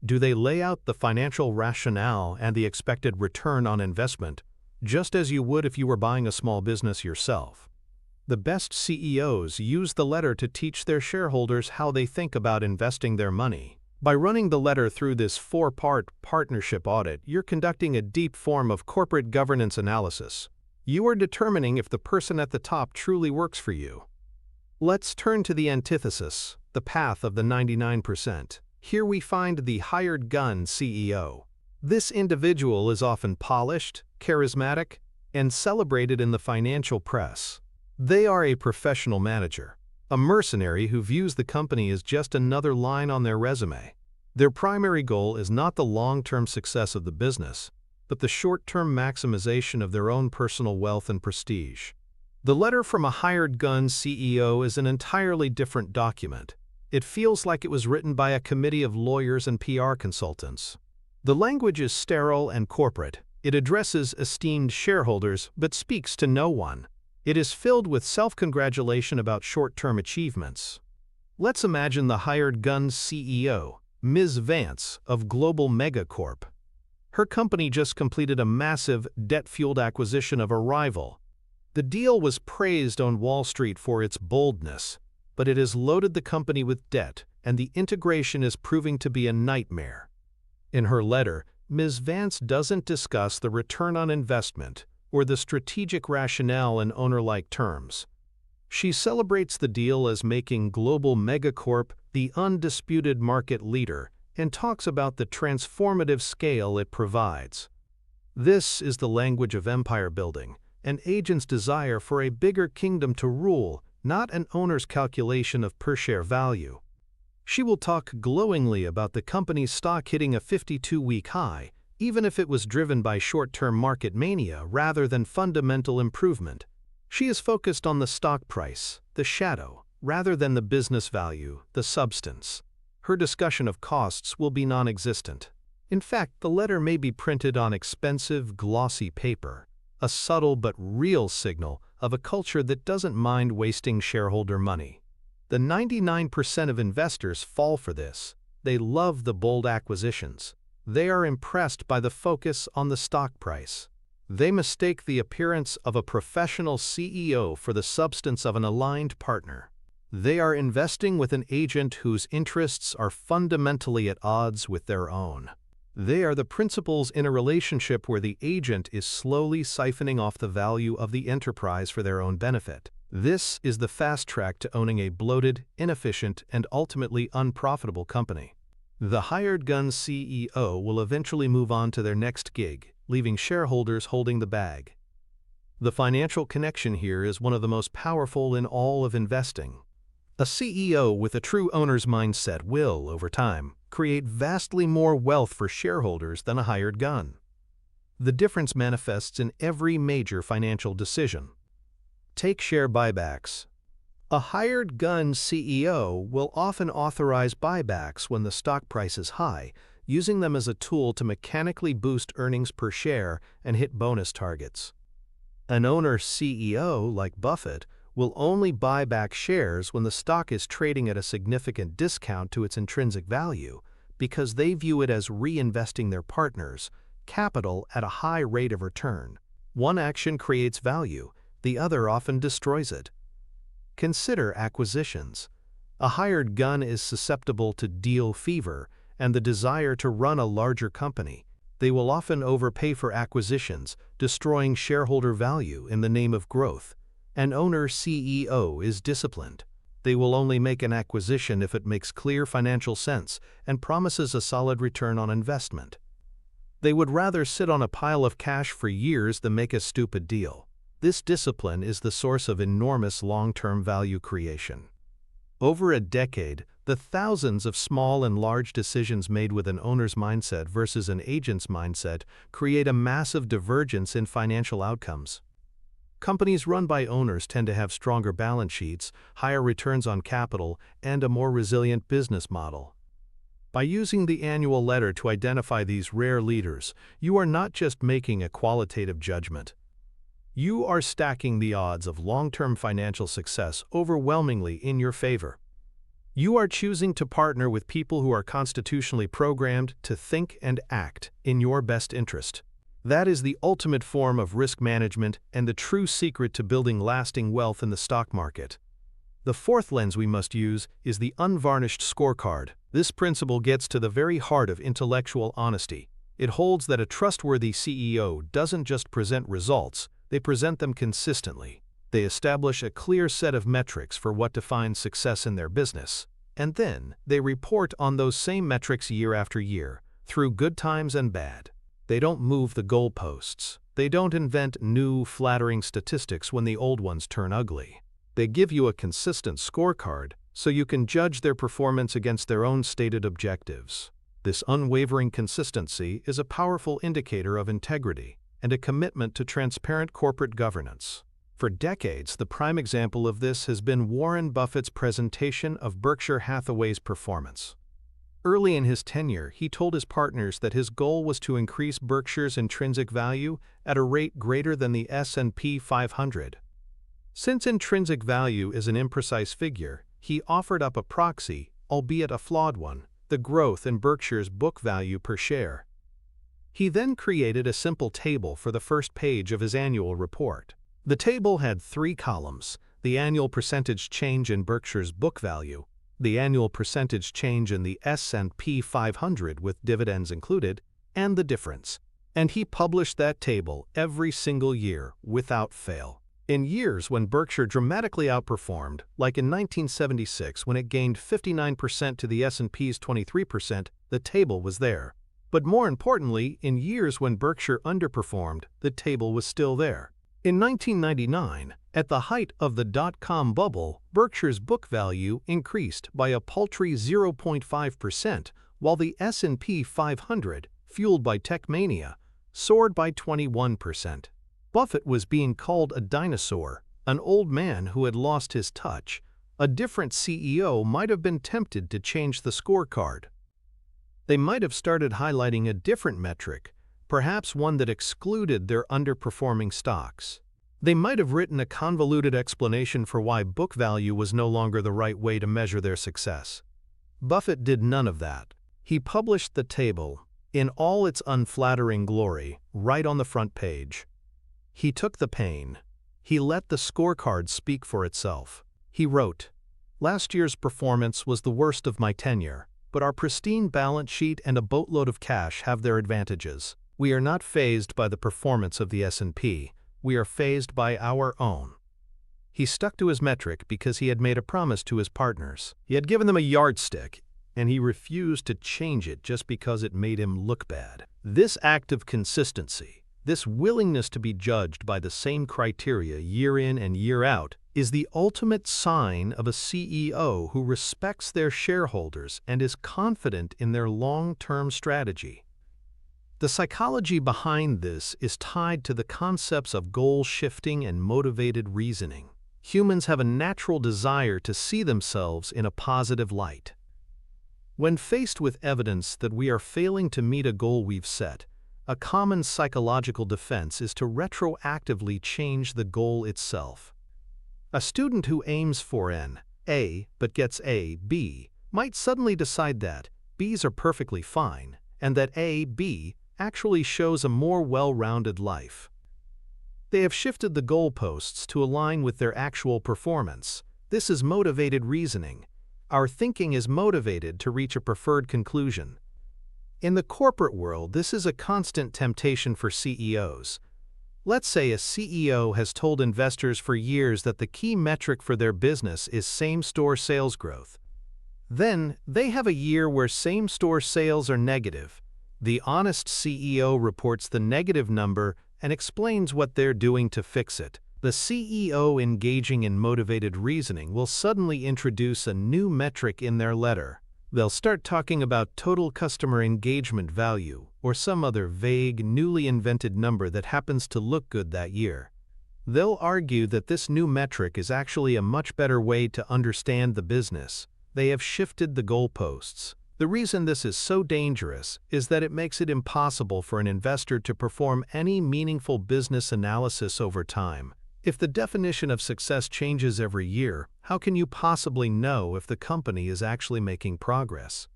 do they lay out the financial rationale and the expected return on investment, just as you would if you were buying a small business yourself? The best CEOs use the letter to teach their shareholders how they think about investing their money. By running the letter through this four-part partnership audit, you're conducting a deep form of corporate governance analysis. You are determining if the person at the top truly works for you. Let's turn to the antithesis, the path of the 99%. Here we find the hired gun CEO. This individual is often polished, charismatic, and celebrated in the financial press. They are a professional manager, a mercenary who views the company as just another line on their resume. Their primary goal is not the long-term success of the business, but the short-term maximization of their own personal wealth and prestige. The letter from a hired gun CEO is an entirely different document. It feels like it was written by a committee of lawyers and PR consultants. The language is sterile and corporate. It addresses esteemed shareholders but speaks to no one. It is filled with self-congratulation about short-term achievements. Let's imagine the hired gun CEO, Ms. Vance of Global Megacorp. Her company just completed a massive, debt-fueled acquisition of a rival. The deal was praised on Wall Street for its boldness, but it has loaded the company with debt, and the integration is proving to be a nightmare. In her letter, Ms. Vance doesn't discuss the return on investment or the strategic rationale in owner-like terms. She celebrates the deal as making Global Megacorp the undisputed market leader and talks about the transformative scale it provides. This is the language of empire building, an agent's desire for a bigger kingdom to rule, not an owner's calculation of per-share value. She will talk glowingly about the company's stock hitting a 52-week high, even if it was driven by short-term market mania rather than fundamental improvement. She is focused on the stock price, the shadow, rather than the business value, the substance. Her discussion of costs will be non-existent. In fact, the letter may be printed on expensive, glossy paper, a subtle but real signal of a culture that doesn't mind wasting shareholder money. The 99% of investors fall for this. They love the bold acquisitions. They are impressed by the focus on the stock price. They mistake the appearance of a professional CEO for the substance of an aligned partner. They are investing with an agent whose interests are fundamentally at odds with their own. They are the principals in a relationship where the agent is slowly siphoning off the value of the enterprise for their own benefit. This is the fast track to owning a bloated, inefficient, and ultimately unprofitable company. The hired gun CEO will eventually move on to their next gig, leaving shareholders holding the bag. The financial connection here is one of the most powerful in all of investing. A CEO with a true owner's mindset will, over time, create vastly more wealth for shareholders than a hired gun. The difference manifests in every major financial decision. Take share buybacks. A hired gun CEO will often authorize buybacks when the stock price is high, using them as a tool to mechanically boost earnings per share and hit bonus targets. An owner CEO, like Buffett, will only buy back shares when the stock is trading at a significant discount to its intrinsic value, because they view it as reinvesting their partners' capital at a high rate of return. One action creates value, the other often destroys it. Consider acquisitions. A hired gun is susceptible to deal fever and the desire to run a larger company. They will often overpay for acquisitions, destroying shareholder value in the name of growth. An owner CEO is disciplined. They will only make an acquisition if it makes clear financial sense and promises a solid return on investment. They would rather sit on a pile of cash for years than make a stupid deal. This discipline is the source of enormous long-term value creation. Over a decade, the thousands of small and large decisions made with an owner's mindset versus an agent's mindset create a massive divergence in financial outcomes. Companies run by owners tend to have stronger balance sheets, higher returns on capital, and a more resilient business model. By using the annual letter to identify these rare leaders, you are not just making a qualitative judgment. You are stacking the odds of long-term financial success overwhelmingly in your favor. You are choosing to partner with people who are constitutionally programmed to think and act in your best interest. That is the ultimate form of risk management and the true secret to building lasting wealth in the stock market. The fourth lens we must use is the unvarnished scorecard. This principle gets to the very heart of intellectual honesty. It holds that a trustworthy CEO doesn't just present results, they present them consistently. They establish a clear set of metrics for what defines success in their business. And then, they report on those same metrics year after year, through good times and bad. They don't move the goalposts. They don't invent new, flattering statistics when the old ones turn ugly. They give you a consistent scorecard so you can judge their performance against their own stated objectives. This unwavering consistency is a powerful indicator of integrity and a commitment to transparent corporate governance. For decades, the prime example of this has been Warren Buffett's presentation of Berkshire Hathaway's performance. Early in his tenure, he told his partners that his goal was to increase Berkshire's intrinsic value at a rate greater than the S&P 500. Since intrinsic value is an imprecise figure, he offered up a proxy, albeit a flawed one, the growth in Berkshire's book value per share. He then created a simple table for the first page of his annual report. The table had 3 columns: the annual percentage change in Berkshire's book value, the annual percentage change in the S&P 500 with dividends included, and the difference. And he published that table every single year without fail. In years when Berkshire dramatically outperformed, like in 1976 when it gained 59% to the S&P's 23%, the table was there. But more importantly, in years when Berkshire underperformed, the table was still there. In 1999, at the height of the dot-com bubble, Berkshire's book value increased by a paltry 0.5%, while the S&P 500, fueled by tech mania, soared by 21%. Buffett was being called a dinosaur, an old man who had lost his touch. A different CEO might have been tempted to change the scorecard. They might have started highlighting a different metric, perhaps one that excluded their underperforming stocks. They might have written a convoluted explanation for why book value was no longer the right way to measure their success. Buffett did none of that. He published the table, in all its unflattering glory, right on the front page. He took the pain. He let the scorecard speak for itself. He wrote, "Last year's performance was the worst of my tenure, but our pristine balance sheet and a boatload of cash have their advantages. We are not fazed by the performance of the S&P. We are fazed by our own." He stuck to his metric because he had made a promise to his partners. He had given them a yardstick, and he refused to change it just because it made him look bad. This act of consistency, this willingness to be judged by the same criteria year in and year out, is the ultimate sign of a CEO who respects their shareholders and is confident in their long-term strategy. The psychology behind this is tied to the concepts of goal shifting and motivated reasoning. Humans have a natural desire to see themselves in a positive light. When faced with evidence that we are failing to meet a goal we've set, a common psychological defense is to retroactively change the goal itself. A student who aims for an A but gets a B might suddenly decide that B's are perfectly fine and that A, B actually shows a more well-rounded life. They have shifted the goalposts to align with their actual performance. This is motivated reasoning. Our thinking is motivated to reach a preferred conclusion. In the corporate world, this is a constant temptation for CEOs. Let's say a CEO has told investors for years that the key metric for their business is same-store sales growth. Then, they have a year where same-store sales are negative. The honest CEO reports the negative number and explains what they're doing to fix it. The CEO engaging in motivated reasoning will suddenly introduce a new metric in their letter. They'll start talking about total customer engagement value or some other vague, newly invented number that happens to look good that year. They'll argue that this new metric is actually a much better way to understand the business. They have shifted the goalposts. The reason this is so dangerous is that it makes it impossible for an investor to perform any meaningful business analysis over time. If the definition of success changes every year, how can you possibly know if the company is actually making progress?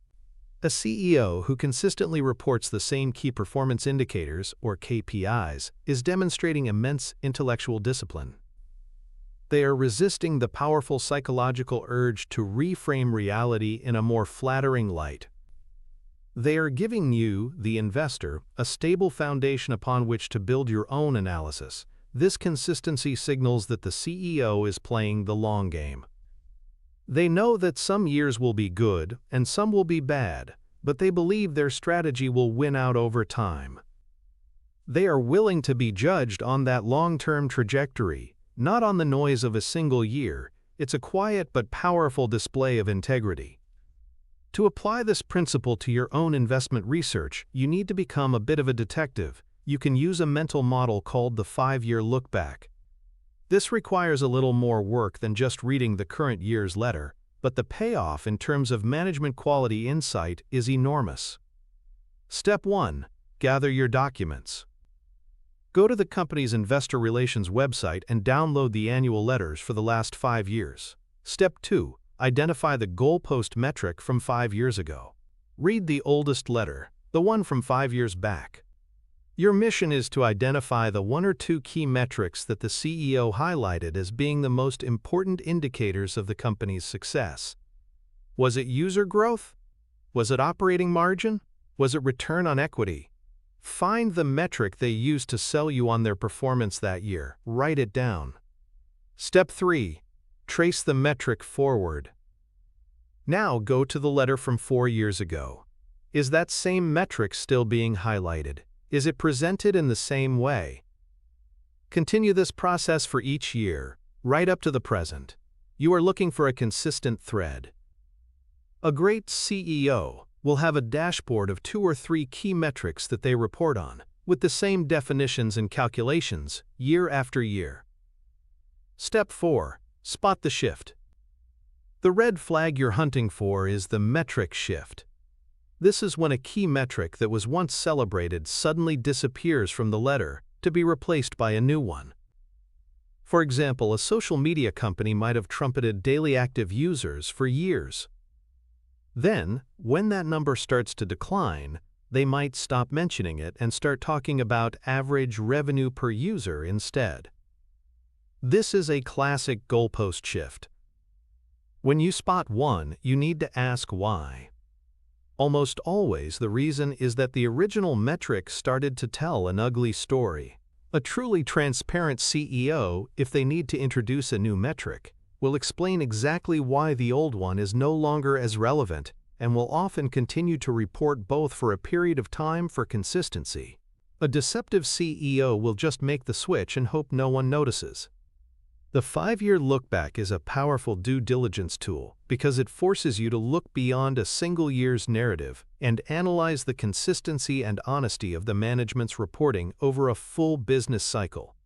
A CEO who consistently reports the same key performance indicators, or KPIs, is demonstrating immense intellectual discipline. They are resisting the powerful psychological urge to reframe reality in a more flattering light. They are giving you, the investor, a stable foundation upon which to build your own analysis. This consistency signals that the CEO is playing the long game. They know that some years will be good and some will be bad, but they believe their strategy will win out over time. They are willing to be judged on that long-term trajectory, not on the noise of a single year. It's a quiet but powerful display of integrity. To apply this principle to your own investment research, you need to become a bit of a detective. You can use a mental model called the 5-year look-back. This requires a little more work than just reading the current year's letter, but the payoff in terms of management quality insight is enormous. Step 1. Gather your documents. Go to the company's investor relations website and download the annual letters for the last 5 years. Step 2. Identify the goalpost metric from 5 years ago. Read the oldest letter, the one from 5 years back. Your mission is to identify the 1 or 2 key metrics that the CEO highlighted as being the most important indicators of the company's success. Was it user growth? Was it operating margin? Was it return on equity? Find the metric they used to sell you on their performance that year. Write it down. Step 3. Trace the metric forward. Now go to the letter from 4 years ago. Is that same metric still being highlighted? Is it presented in the same way? Continue this process for each year, right up to the present. You are looking for a consistent thread. A great CEO will have a dashboard of 2 or 3 key metrics that they report on, with the same definitions and calculations, year after year. Step 4. Spot the shift. The red flag you're hunting for is the metric shift. This is when a key metric that was once celebrated suddenly disappears from the letter to be replaced by a new one. For example, a social media company might have trumpeted daily active users for years. Then, when that number starts to decline, they might stop mentioning it and start talking about average revenue per user instead. This is a classic goalpost shift. When you spot one, you need to ask why. Almost always the reason is that the original metric started to tell an ugly story. A truly transparent CEO, if they need to introduce a new metric, will explain exactly why the old one is no longer as relevant and will often continue to report both for a period of time for consistency. A deceptive CEO will just make the switch and hope no one notices. The 5-year look-back is a powerful due diligence tool because it forces you to look beyond a single year's narrative and analyze the consistency and honesty of the management's reporting over a full business cycle.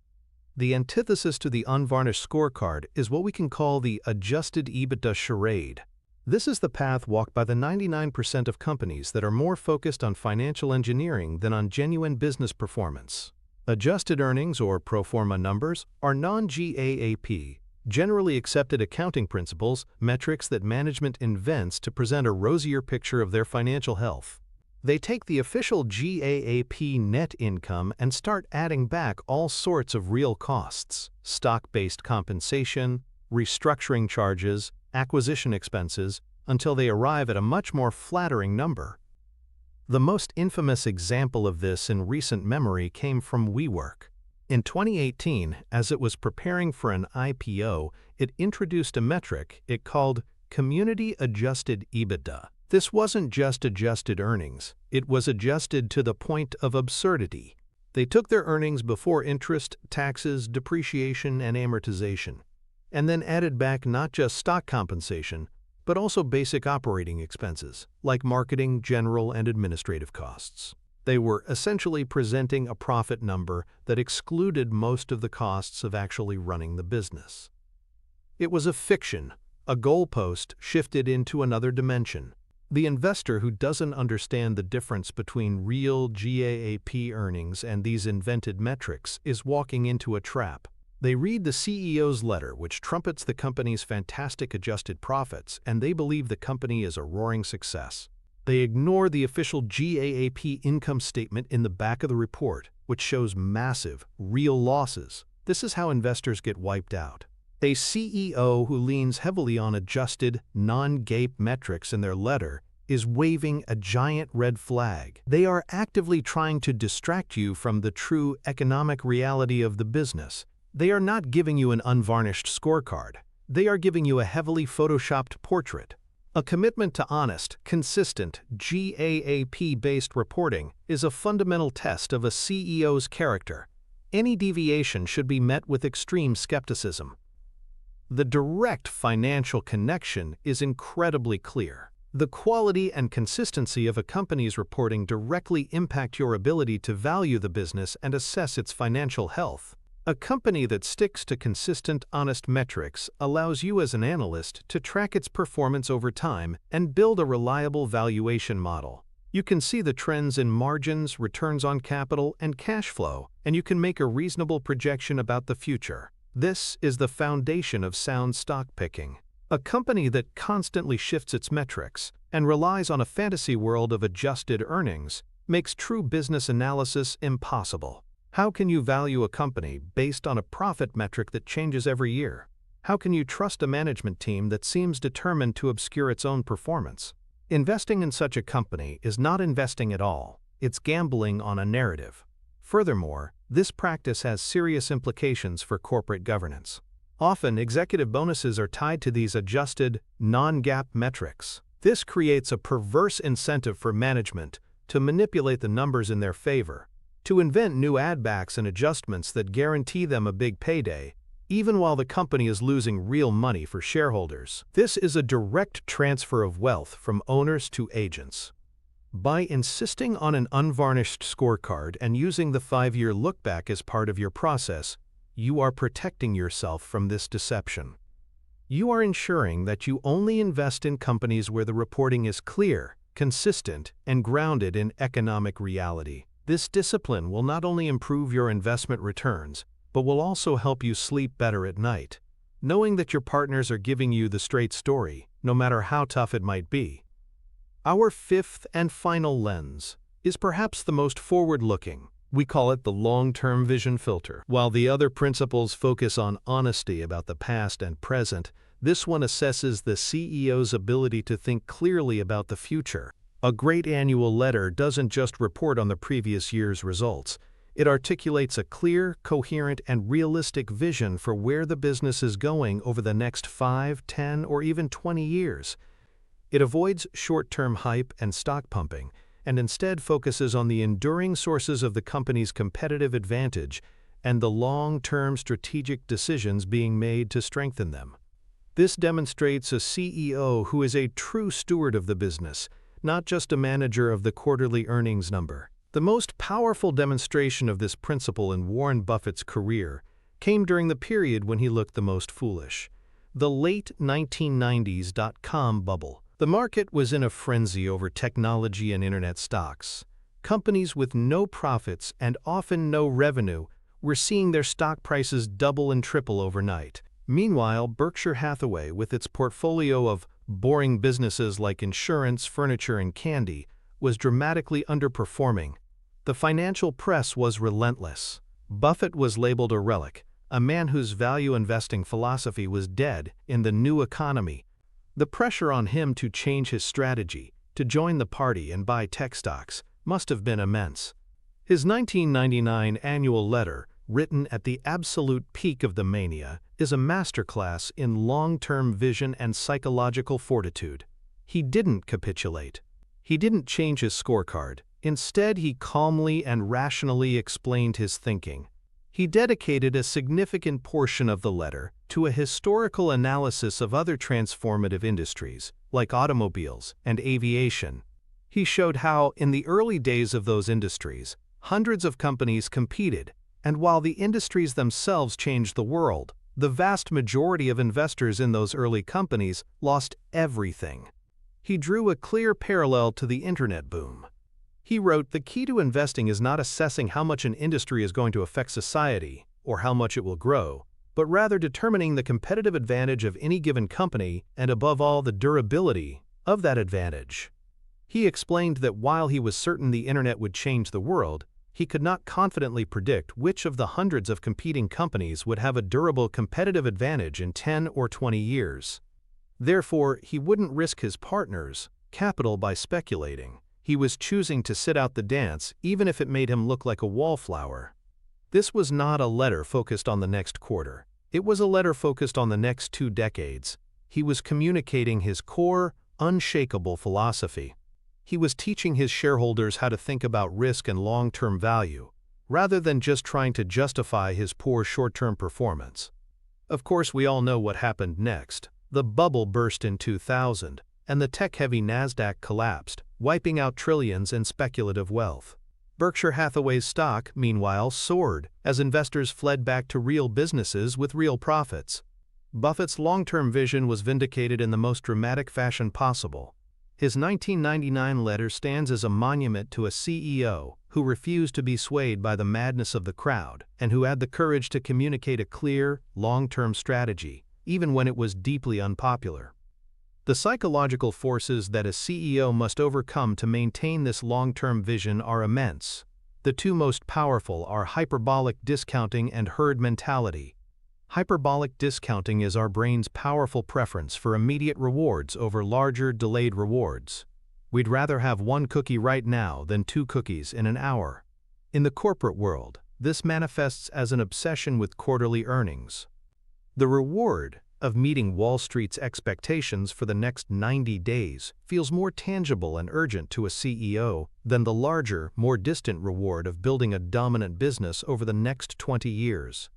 The antithesis to the unvarnished scorecard is what we can call the adjusted EBITDA charade. This is the path walked by the 99% of companies that are more focused on financial engineering than on genuine business performance. Adjusted earnings, or pro forma numbers, are non-GAAP, generally accepted accounting principles, metrics that management invents to present a rosier picture of their financial health. They take the official GAAP net income and start adding back all sorts of real costs: stock-based compensation, restructuring charges, acquisition expenses, until they arrive at a much more flattering number. The most infamous example of this in recent memory came from WeWork. In 2018, as it was preparing for an IPO, it introduced a metric it called Community Adjusted EBITDA. This wasn't just adjusted earnings, it was adjusted to the point of absurdity. They took their earnings before interest, taxes, depreciation, and amortization, and then added back not just stock compensation, but also basic operating expenses, like marketing, general, and administrative costs. They were essentially presenting a profit number that excluded most of the costs of actually running the business. It was a fiction, a goalpost shifted into another dimension. The investor who doesn't understand the difference between real GAAP earnings and these invented metrics is walking into a trap. They read the CEO's letter, which trumpets the company's fantastic adjusted profits, and they believe the company is a roaring success. They ignore the official GAAP income statement in the back of the report, which shows massive, real losses. This is how investors get wiped out. A CEO who leans heavily on adjusted, non-GAAP metrics in their letter is waving a giant red flag. They are actively trying to distract you from the true economic reality of the business. They are not giving you an unvarnished scorecard. They are giving you a heavily photoshopped portrait. A commitment to honest, consistent, GAAP-based reporting is a fundamental test of a CEO's character. Any deviation should be met with extreme skepticism. The direct financial connection is incredibly clear. The quality and consistency of a company's reporting directly impact your ability to value the business and assess its financial health. A company that sticks to consistent, honest metrics allows you as an analyst to track its performance over time and build a reliable valuation model. You can see the trends in margins, returns on capital, and cash flow, and you can make a reasonable projection about the future. This is the foundation of sound stock picking. A company that constantly shifts its metrics and relies on a fantasy world of adjusted earnings makes true business analysis impossible. How can you value a company based on a profit metric that changes every year? How can you trust a management team that seems determined to obscure its own performance? Investing in such a company is not investing at all. It's gambling on a narrative. Furthermore, this practice has serious implications for corporate governance. Often, executive bonuses are tied to these adjusted, non-GAAP metrics. This creates a perverse incentive for management to manipulate the numbers in their favor, to invent new add-backs and adjustments that guarantee them a big payday, even while the company is losing real money for shareholders. This is a direct transfer of wealth from owners to agents. By insisting on an unvarnished scorecard and using the 5-year look-back as part of your process, you are protecting yourself from this deception. You are ensuring that you only invest in companies where the reporting is clear, consistent, and grounded in economic reality. This discipline will not only improve your investment returns, but will also help you sleep better at night, knowing that your partners are giving you the straight story, no matter how tough it might be. Our fifth and final lens is perhaps the most forward-looking. We call it the long-term vision filter. While the other principles focus on honesty about the past and present, this one assesses the CEO's ability to think clearly about the future. A great annual letter doesn't just report on the previous year's results. It articulates a clear, coherent, and realistic vision for where the business is going over the next 5, 10, or even 20 years. It avoids short-term hype and stock pumping, and instead focuses on the enduring sources of the company's competitive advantage and the long-term strategic decisions being made to strengthen them. This demonstrates a CEO who is a true steward of the business, not just a manager of the quarterly earnings number. The most powerful demonstration of this principle in Warren Buffett's career came during the period when he looked the most foolish, the late 1990s dot-com bubble. The market was in a frenzy over technology and internet stocks. Companies with no profits and often no revenue were seeing their stock prices double and triple overnight. Meanwhile, Berkshire Hathaway, with its portfolio of boring businesses like insurance, furniture, and candy, was dramatically underperforming. The financial press was relentless. Buffett was labeled a relic, a man whose value investing philosophy was dead in the new economy. The pressure on him to change his strategy, to join the party and buy tech stocks, must have been immense. His 1999 annual letter, written at the absolute peak of the mania, is a masterclass in long-term vision and psychological fortitude. He didn't capitulate. He didn't change his scorecard. Instead, he calmly and rationally explained his thinking. He dedicated a significant portion of the letter to a historical analysis of other transformative industries, like automobiles and aviation. He showed how, in the early days of those industries, hundreds of companies competed, and while the industries themselves changed the world, the vast majority of investors in those early companies lost everything. He drew a clear parallel to the internet boom. He wrote, "The key to investing is not assessing how much an industry is going to affect society or how much it will grow, but rather determining the competitive advantage of any given company and, above all, the durability of that advantage." He explained that while he was certain the internet would change the world, he could not confidently predict which of the hundreds of competing companies would have a durable competitive advantage in 10 or 20 years. Therefore, he wouldn't risk his partners' capital by speculating. He was choosing to sit out the dance even if it made him look like a wallflower. This was not a letter focused on the next quarter. It was a letter focused on the next 2 decades. He was communicating his core, unshakable philosophy. He was teaching his shareholders how to think about risk and long-term value, rather than just trying to justify his poor short-term performance. Of course, we all know what happened next. The bubble burst in 2000, and the tech-heavy Nasdaq collapsed, wiping out trillions in speculative wealth. Berkshire Hathaway's stock, meanwhile, soared as investors fled back to real businesses with real profits. Buffett's long-term vision was vindicated in the most dramatic fashion possible. His 1999 letter stands as a monument to a CEO who refused to be swayed by the madness of the crowd and who had the courage to communicate a clear, long-term strategy, even when it was deeply unpopular. The psychological forces that a CEO must overcome to maintain this long-term vision are immense. The 2 most powerful are hyperbolic discounting and herd mentality. Hyperbolic discounting is our brain's powerful preference for immediate rewards over larger, delayed rewards. We'd rather have 1 cookie right now than 2 cookies in an hour. In the corporate world, this manifests as an obsession with quarterly earnings. The reward of meeting Wall Street's expectations for the next 90 days feels more tangible and urgent to a CEO than the larger, more distant reward of building a dominant business over the next 20 years.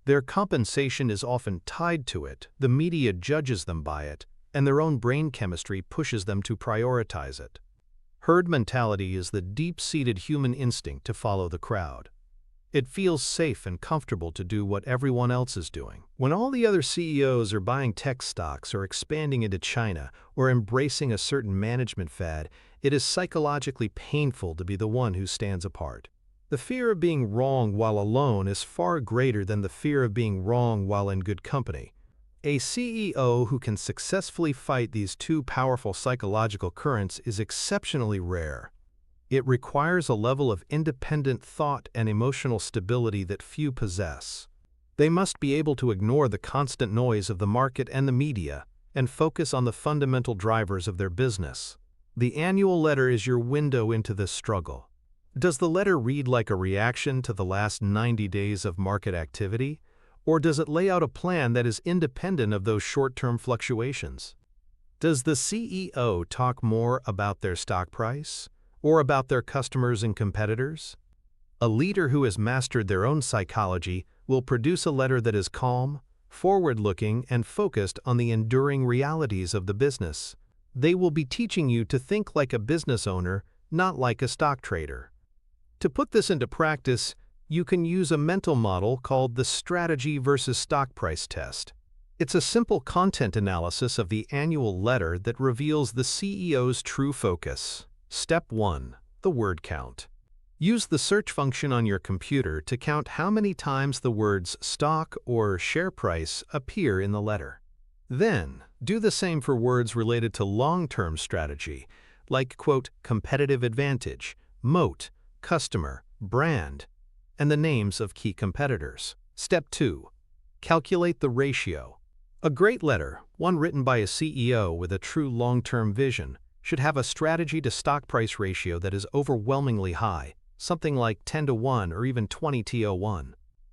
Their compensation is often tied to it, the media judges them by it, and their own brain chemistry pushes them to prioritize it. Herd mentality is the deep-seated human instinct to follow the crowd. It feels safe and comfortable to do what everyone else is doing. When all the other CEOs are buying tech stocks or expanding into China or embracing a certain management fad, it is psychologically painful to be the one who stands apart. The fear of being wrong while alone is far greater than the fear of being wrong while in good company. A CEO who can successfully fight these 2 powerful psychological currents is exceptionally rare. It requires a level of independent thought and emotional stability that few possess. They must be able to ignore the constant noise of the market and the media and focus on the fundamental drivers of their business. The annual letter is your window into this struggle. Does the letter read like a reaction to the last 90 days of market activity, or does it lay out a plan that is independent of those short-term fluctuations? Does the CEO talk more about their stock price, or about their customers and competitors? A leader who has mastered their own psychology will produce a letter that is calm, forward-looking, and focused on the enduring realities of the business. They will be teaching you to think like a business owner, not like a stock trader. To put this into practice, you can use a mental model called the strategy versus stock price test. It's a simple content analysis of the annual letter that reveals the CEO's true focus. Step 1. The word count. Use the search function on your computer to count how many times the words stock or share price appear in the letter. Then, do the same for words related to long-term strategy, like, quote, competitive advantage, moat, customer, brand, and the names of key competitors. Step 2. Calculate the ratio. A great letter, one written by a CEO with a true long-term vision, should have a strategy to stock price ratio that is overwhelmingly high, something like 10-to-1 or even 20-to-1.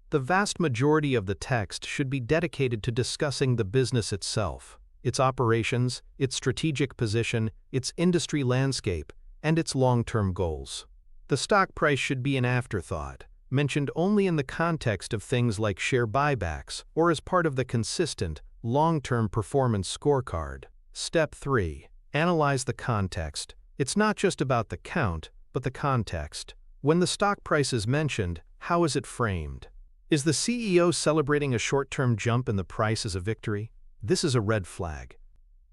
The vast majority of the text should be dedicated to discussing the business itself, its operations, its strategic position, its industry landscape, and its long-term goals. The stock price should be an afterthought, mentioned only in the context of things like share buybacks or as part of the consistent, long-term performance scorecard. Step 3. Analyze the context. It's not just about the count, but the context. When the stock price is mentioned, how is it framed? Is the CEO celebrating a short-term jump in the price as a victory? This is a red flag.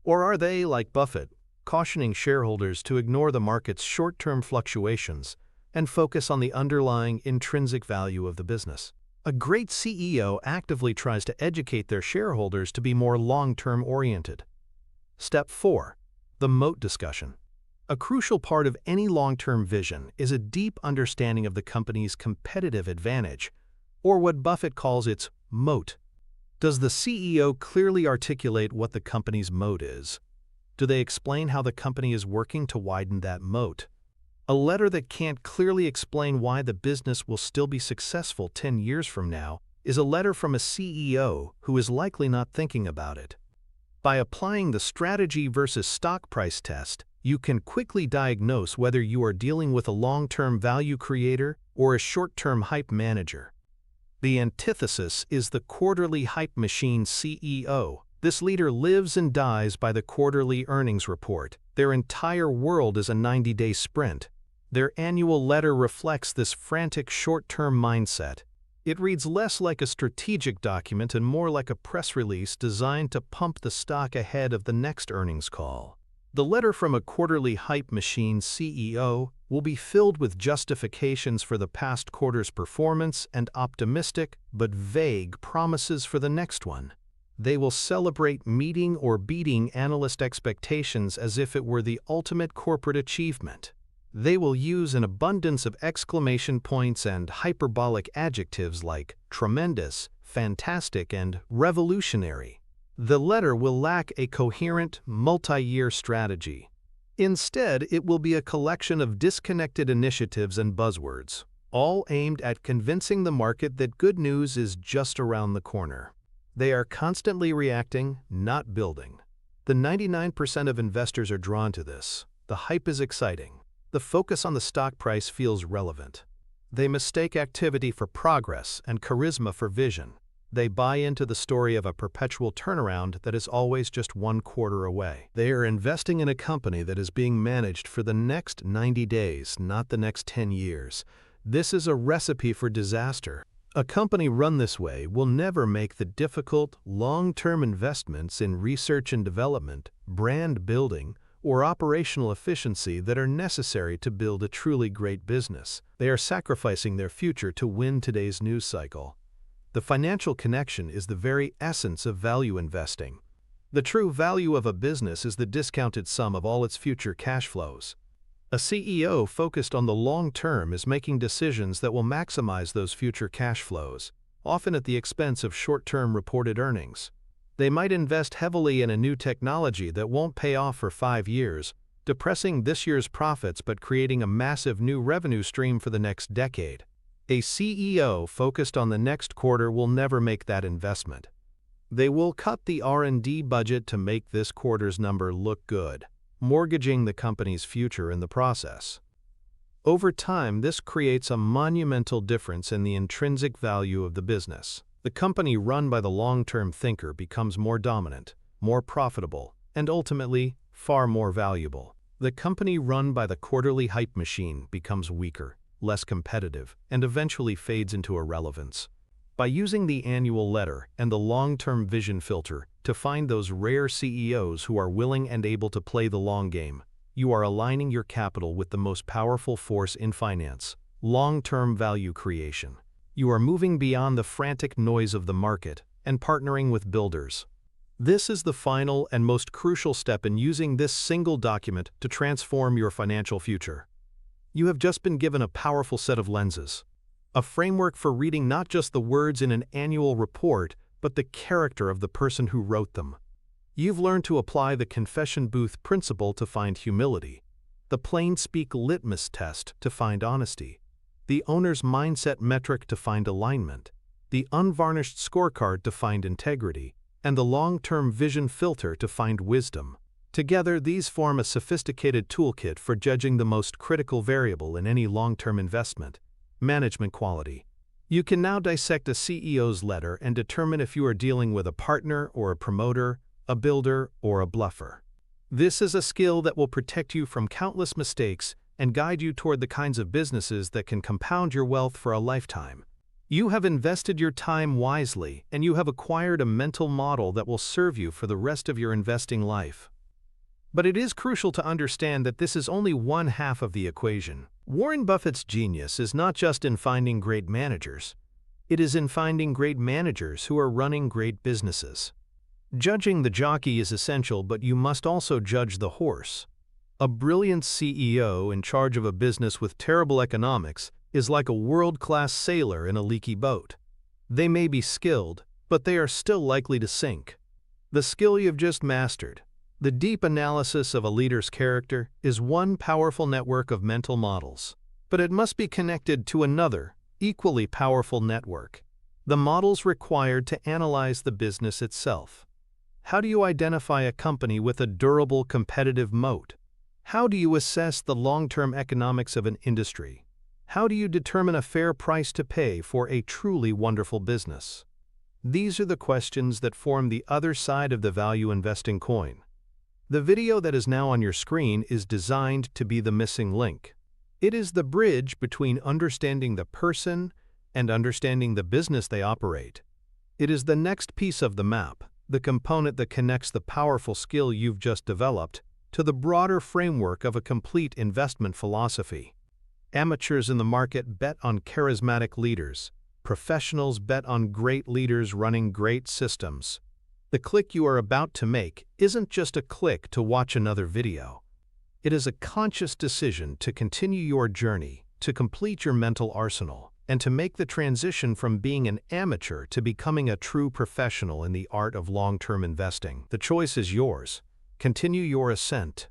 Or are they, like Buffett, cautioning shareholders to ignore the market's short-term fluctuations and focus on the underlying intrinsic value of the business? A great CEO actively tries to educate their shareholders to be more long-term oriented. Step 4. The moat discussion. A crucial part of any long-term vision is a deep understanding of the company's competitive advantage, or what Buffett calls its moat. Does the CEO clearly articulate what the company's moat is? Do they explain how the company is working to widen that moat? A letter that can't clearly explain why the business will still be successful 10 years from now is a letter from a CEO who is likely not thinking about it. By applying the strategy versus stock price test, you can quickly diagnose whether you are dealing with a long-term value creator or a short-term hype manager. The antithesis is the quarterly hype machine CEO. This leader lives and dies by the quarterly earnings report. Their entire world is a 90-day sprint. Their annual letter reflects this frantic short-term mindset. It reads less like a strategic document and more like a press release designed to pump the stock ahead of the next earnings call. The letter from a quarterly hype machine CEO will be filled with justifications for the past quarter's performance and optimistic but vague promises for the next one. They will celebrate meeting or beating analyst expectations as if it were the ultimate corporate achievement. They will use an abundance of exclamation points and hyperbolic adjectives like tremendous, fantastic, and revolutionary. The letter will lack a coherent, multi-year strategy. Instead, it will be a collection of disconnected initiatives and buzzwords, all aimed at convincing the market that good news is just around the corner. They are constantly reacting, not building. The 99% of investors are drawn to this. The hype is exciting. The focus on the stock price feels relevant. They mistake activity for progress and charisma for vision. They buy into the story of a perpetual turnaround that is always just one quarter away. They are investing in a company that is being managed for the next 90 days, not the next 10 years. This is a recipe for disaster. A company run this way will never make the difficult, long-term investments in research and development, brand building, or operational efficiency that are necessary to build a truly great business. They are sacrificing their future to win today's news cycle. The financial connection is the very essence of value investing. The true value of a business is the discounted sum of all its future cash flows. A CEO focused on the long term is making decisions that will maximize those future cash flows, often at the expense of short-term reported earnings. They might invest heavily in a new technology that won't pay off for 5 years, depressing this year's profits but creating a massive new revenue stream for the next decade. A CEO focused on the next quarter will never make that investment. They will cut the R&D budget to make this quarter's number look good, mortgaging the company's future in the process. Over time, this creates a monumental difference in the intrinsic value of the business. The company run by the long-term thinker becomes more dominant, more profitable, and ultimately, far more valuable. The company run by the quarterly hype machine becomes weaker, less competitive, and eventually fades into irrelevance. By using the annual letter and the long-term vision filter to find those rare CEOs who are willing and able to play the long game, you are aligning your capital with the most powerful force in finance, long-term value creation. You are moving beyond the frantic noise of the market and partnering with builders. This is the final and most crucial step in using this single document to transform your financial future. You have just been given a powerful set of lenses, a framework for reading not just the words in an annual report, but the character of the person who wrote them. You've learned to apply the confession booth principle to find humility, the plain speak litmus test to find honesty, the owner's mindset metric to find alignment, the unvarnished scorecard to find integrity, and the long-term vision filter to find wisdom. Together, these form a sophisticated toolkit for judging the most critical variable in any long-term investment: management quality. You can now dissect a CEO's letter and determine if you are dealing with a partner or a promoter, a builder or a bluffer. This is a skill that will protect you from countless mistakes and guide you toward the kinds of businesses that can compound your wealth for a lifetime. You have invested your time wisely, and you have acquired a mental model that will serve you for the rest of your investing life. But it is crucial to understand that this is only one half of the equation. Warren Buffett's genius is not just in finding great managers. It is in finding great managers who are running great businesses. Judging the jockey is essential, but you must also judge the horse. A brilliant CEO in charge of a business with terrible economics is like a world-class sailor in a leaky boat. They may be skilled, but they are still likely to sink. The skill you've just mastered, the deep analysis of a leader's character, is one powerful network of mental models. But it must be connected to another, equally powerful network: the models required to analyze the business itself. How do you identify a company with a durable competitive moat? How do you assess the long-term economics of an industry? How do you determine a fair price to pay for a truly wonderful business? These are the questions that form the other side of the value investing coin. The video that is now on your screen is designed to be the missing link. It is the bridge between understanding the person and understanding the business they operate. It is the next piece of the map, the component that connects the powerful skill you've just developed to the broader framework of a complete investment philosophy. Amateurs in the market bet on charismatic leaders. Professionals bet on great leaders running great systems. The click you are about to make isn't just a click to watch another video. It is a conscious decision to continue your journey, to complete your mental arsenal, and to make the transition from being an amateur to becoming a true professional in the art of long-term investing. The choice is yours. Continue your ascent.